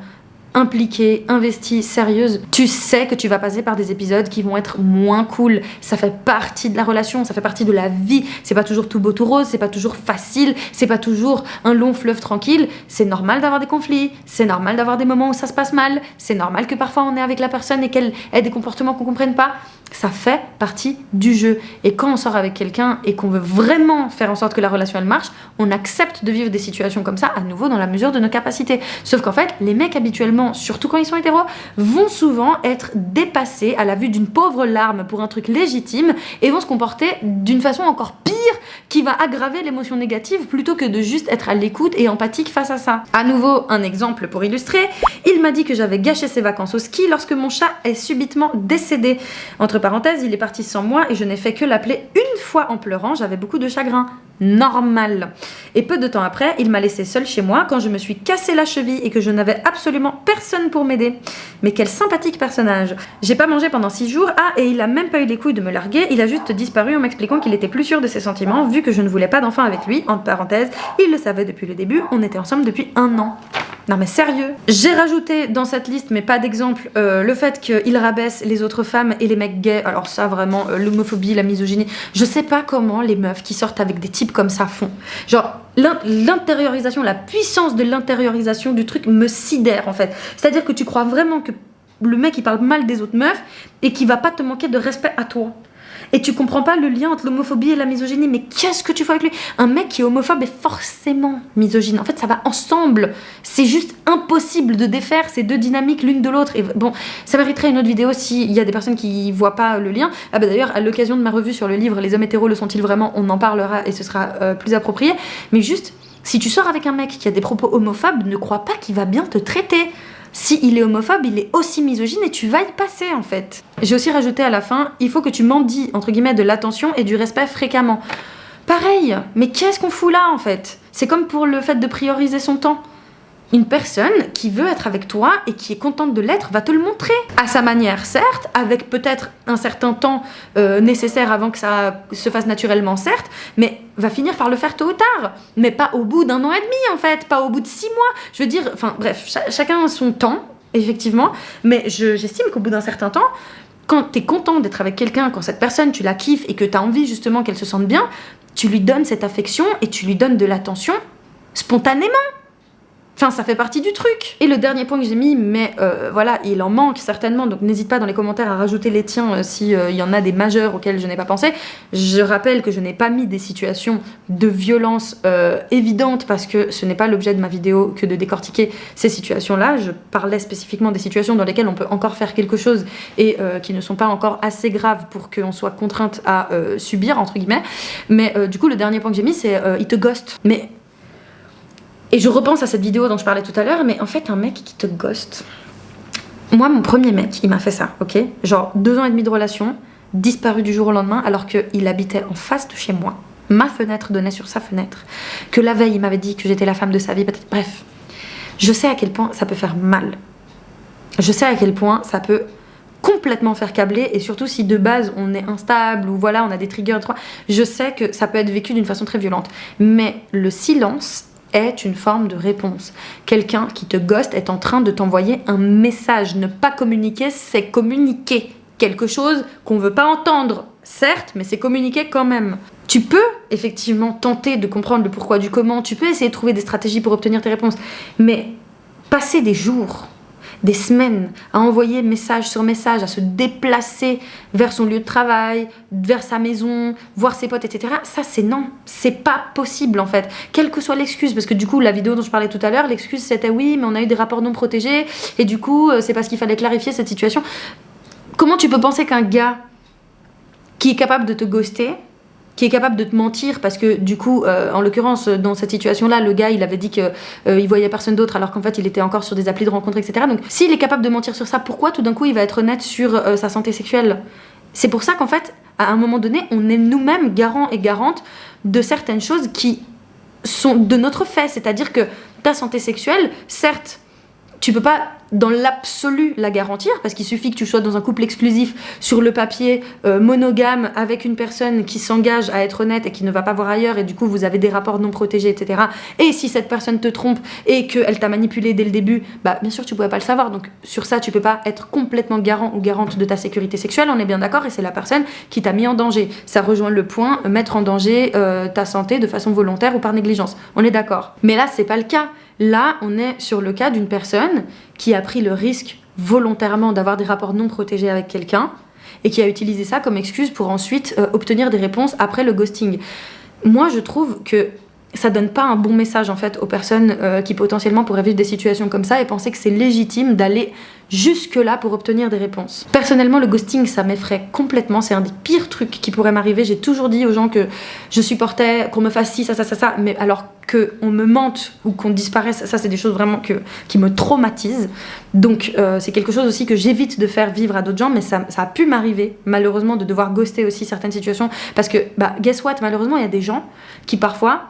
impliquée, investie, sérieuse, tu sais que tu vas passer par des épisodes qui vont être moins cool. Ça fait partie de la relation, ça fait partie de la vie. C'est pas toujours tout beau tout rose, c'est pas toujours facile, c'est pas toujours un long fleuve tranquille. C'est normal d'avoir des conflits, c'est normal d'avoir des moments où ça se passe mal, c'est normal que parfois on est avec la personne et qu'elle ait des comportements qu'on comprenne pas. Ça fait partie du jeu. Et quand on sort avec quelqu'un et qu'on veut vraiment faire en sorte que la relation elle marche, on accepte de vivre des situations comme ça à nouveau dans la mesure de nos capacités. Sauf qu'en fait, les mecs habituellement, surtout quand ils sont hétéros, vont souvent être dépassés à la vue d'une pauvre larme pour un truc légitime et vont se comporter d'une façon encore pire qui va aggraver l'émotion négative plutôt que de juste être à l'écoute et empathique face à ça. À nouveau, un exemple pour illustrer, il m'a dit que j'avais gâché ses vacances au ski lorsque mon chat est subitement décédé. Entre parenthèses, il est parti sans moi et je n'ai fait que l'appeler une fois en pleurant, j'avais beaucoup de chagrin. Normal. Et peu de temps après, il m'a laissé seule chez moi quand je me suis cassé la cheville et que je n'avais absolument personne pour m'aider. Mais quel sympathique personnage. J'ai pas mangé pendant 6 jours, et il a même pas eu les couilles de me larguer, il a juste disparu en m'expliquant qu'il était plus sûr de ses sentiments vu que je ne voulais pas d'enfant avec lui, entre parenthèses, il le savait depuis le début, on était ensemble depuis 1 an. Non mais sérieux. J'ai rajouté dans cette liste, mais pas d'exemple, le fait qu'il rabaisse les autres femmes et les mecs gays. Alors ça vraiment, l'homophobie, la misogynie. Je sais pas comment les meufs qui sortent avec des types comme ça font. Genre l'intériorisation, la puissance de l'intériorisation du truc me sidère en fait. C'est-à-dire que tu crois vraiment que le mec il parle mal des autres meufs et qu'il va pas te manquer de respect à toi. Et tu comprends pas le lien entre l'homophobie et la misogynie. Mais qu'est-ce que tu fais avec lui? Un mec qui est homophobe est forcément misogyne. En fait, ça va ensemble. C'est juste impossible de défaire ces deux dynamiques l'une de l'autre. Et bon, ça mériterait une autre vidéo s'il y a des personnes qui voient pas le lien. Ah bah d'ailleurs, à l'occasion de ma revue sur le livre Les hommes hétéros le sont-ils vraiment, on en parlera et ce sera plus approprié. Mais juste, si tu sors avec un mec qui a des propos homophobes, ne crois pas qu'il va bien te traiter. Si il est homophobe, il est aussi misogyne et tu vas y passer en fait. J'ai aussi rajouté à la fin, il faut que tu mendies entre guillemets de l'attention et du respect fréquemment. Pareil, mais qu'est-ce qu'on fout là en fait? C'est comme pour le fait de prioriser son temps. Une personne qui veut être avec toi et qui est contente de l'être va te le montrer. À sa manière, certes, avec peut-être un certain temps nécessaire avant que ça se fasse naturellement, certes, mais va finir par le faire tôt ou tard. Mais pas au bout d'1 an et demi, en fait, pas au bout de 6 mois. Je veux dire, enfin bref, chacun a son temps, effectivement, mais j'estime qu'au bout d'un certain temps, quand t'es content d'être avec quelqu'un, quand cette personne, tu la kiffes et que t'as envie justement qu'elle se sente bien, tu lui donnes cette affection et tu lui donnes de l'attention spontanément. Enfin, ça fait partie du truc. Et le dernier point que j'ai mis, mais voilà, il en manque certainement, donc n'hésite pas dans les commentaires à rajouter les tiens s'il y en a des majeurs auxquels je n'ai pas pensé. Je rappelle que je n'ai pas mis des situations de violence évidentes parce que ce n'est pas l'objet de ma vidéo que de décortiquer ces situations-là. Je parlais spécifiquement des situations dans lesquelles on peut encore faire quelque chose et qui ne sont pas encore assez graves pour qu'on soit contrainte à subir, entre guillemets. Mais du coup, le dernier point que j'ai mis, c'est il te ghost. Mais... Et je repense à cette vidéo dont je parlais tout à l'heure, mais en fait, un mec qui te ghost. Moi, mon premier mec, il m'a fait ça, ok? Genre 2 ans et demi de relation, disparu du jour au lendemain, alors qu'il habitait en face de chez moi. Ma fenêtre donnait sur sa fenêtre. Que la veille, il m'avait dit que j'étais la femme de sa vie, peut-être. Bref, je sais à quel point ça peut faire mal. Je sais à quel point ça peut complètement faire câbler, et surtout si de base on est instable ou voilà, on a des triggers, je sais que ça peut être vécu d'une façon très violente. Mais le silence est une forme de réponse. Quelqu'un qui te ghost est en train de t'envoyer un message. Ne pas communiquer, c'est communiquer. Quelque chose qu'on veut pas entendre, certes, mais c'est communiquer quand même. Tu peux effectivement tenter de comprendre le pourquoi du comment, tu peux essayer de trouver des stratégies pour obtenir tes réponses, mais passer des jours des semaines à envoyer message sur message, à se déplacer vers son lieu de travail, vers sa maison, voir ses potes, etc. Ça, c'est non. C'est pas possible, en fait. Quelle que soit l'excuse, parce que du coup, la vidéo dont je parlais tout à l'heure, l'excuse, c'était oui, mais on a eu des rapports non protégés, et du coup, c'est parce qu'il fallait clarifier cette situation. Comment tu peux penser qu'un gars qui est capable de te ghoster, qui est capable de te mentir, parce que du coup, en l'occurrence, dans cette situation-là, le gars, il avait dit qu'il voyait personne d'autre, alors qu'en fait, il était encore sur des applis de rencontres, etc. Donc, s'il est capable de mentir sur ça, pourquoi tout d'un coup, il va être honnête sur sa santé sexuelle? C'est pour ça qu'en fait, à un moment donné, on est nous-mêmes garants et garantes de certaines choses qui sont de notre fait. C'est-à-dire que ta santé sexuelle, certes, tu peux pas dans l'absolu la garantir, parce qu'il suffit que tu sois dans un couple exclusif sur le papier, monogame, avec une personne qui s'engage à être honnête et qui ne va pas voir ailleurs, et du coup vous avez des rapports non protégés, etc. Et si cette personne te trompe et qu'elle t'a manipulé dès le début, bah bien sûr tu pouvais pas le savoir. Donc sur ça tu peux pas être complètement garant ou garante de ta sécurité sexuelle, on est bien d'accord, et c'est la personne qui t'a mis en danger. Ça rejoint le point, mettre en danger ta santé de façon volontaire ou par négligence. On est d'accord. Mais là c'est pas le cas. Là, on est sur le cas d'une personne qui a pris le risque volontairement d'avoir des rapports non protégés avec quelqu'un et qui a utilisé ça comme excuse pour ensuite obtenir des réponses après le ghosting. Moi, je trouve que ça donne pas un bon message en fait aux personnes qui potentiellement pourraient vivre des situations comme ça et penser que c'est légitime d'aller jusque là pour obtenir des réponses. Personnellement, le ghosting, ça m'effraie complètement. C'est un des pires trucs qui pourrait m'arriver. J'ai toujours dit aux gens que je supportais qu'on me fasse ci, ça, mais alors qu'on me mente ou qu'on disparaisse, ça c'est des choses vraiment qui me traumatisent. Donc c'est quelque chose aussi que j'évite de faire vivre à d'autres gens, mais ça a pu m'arriver malheureusement de devoir ghoster aussi certaines situations parce que, guess what, malheureusement il y a des gens qui parfois,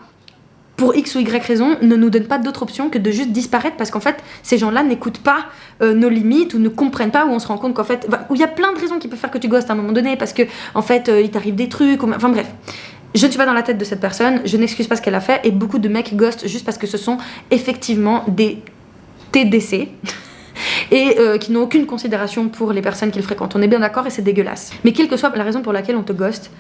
pour X ou Y raison, ne nous donnent pas d'autre option que de juste disparaître parce qu'en fait, ces gens-là n'écoutent pas nos limites ou ne comprennent pas, où on se rend compte qu'en fait, où il y a plein de raisons qui peuvent faire que tu ghostes à un moment donné parce que, en fait, il t'arrive des trucs, enfin bref. Je ne suis pas dans la tête de cette personne, je n'excuse pas ce qu'elle a fait et beaucoup de mecs ghostent juste parce que ce sont effectivement des TDC. Et qui n'ont aucune considération pour les personnes qu'ils fréquentent. On est bien d'accord et c'est dégueulasse. Mais quelle que soit la raison pour laquelle on te ghoste,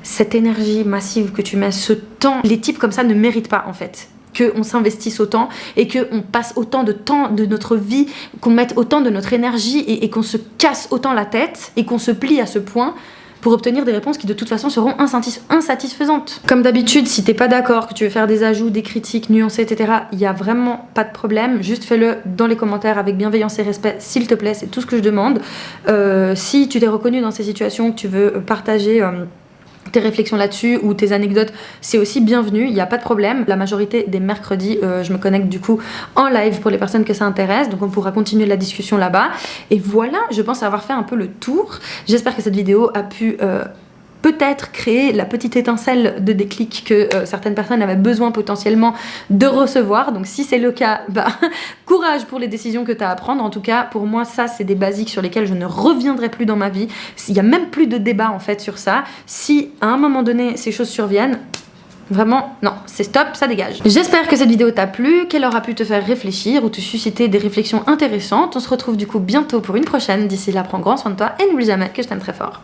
cette énergie massive que tu mets, ce temps, les types comme ça ne méritent pas en fait qu'on s'investisse autant et qu'on passe autant de temps de notre vie, qu'on mette autant de notre énergie et qu'on se casse autant la tête et qu'on se plie à ce point pour obtenir des réponses qui de toute façon seront insatisfaisantes. Comme d'habitude, si t'es pas d'accord, que tu veux faire des ajouts, des critiques nuancées, etc., il y a vraiment pas de problème, juste fais-le dans les commentaires avec bienveillance et respect, s'il te plaît, c'est tout ce que je demande. Si tu t'es reconnu dans ces situations, que tu veux partager tes réflexions là-dessus ou tes anecdotes, c'est aussi bienvenu, il n'y a pas de problème. La majorité des mercredis, je me connecte du coup en live pour les personnes que ça intéresse, donc on pourra continuer la discussion là-bas. Et voilà, je pense avoir fait un peu le tour. J'espère que cette vidéo a pu peut-être créer la petite étincelle de déclic que certaines personnes avaient besoin potentiellement de recevoir. Donc si c'est le cas, courage pour les décisions que tu as à prendre. En tout cas, pour moi, ça, c'est des basiques sur lesquels je ne reviendrai plus dans ma vie. Il n'y a même plus de débat en fait sur ça. Si à un moment donné, ces choses surviennent, vraiment, non, c'est stop, ça dégage. J'espère que cette vidéo t'a plu, qu'elle aura pu te faire réfléchir ou te susciter des réflexions intéressantes. On se retrouve du coup bientôt pour une prochaine. D'ici là, prends grand soin de toi et n'oublie jamais que je t'aime très fort.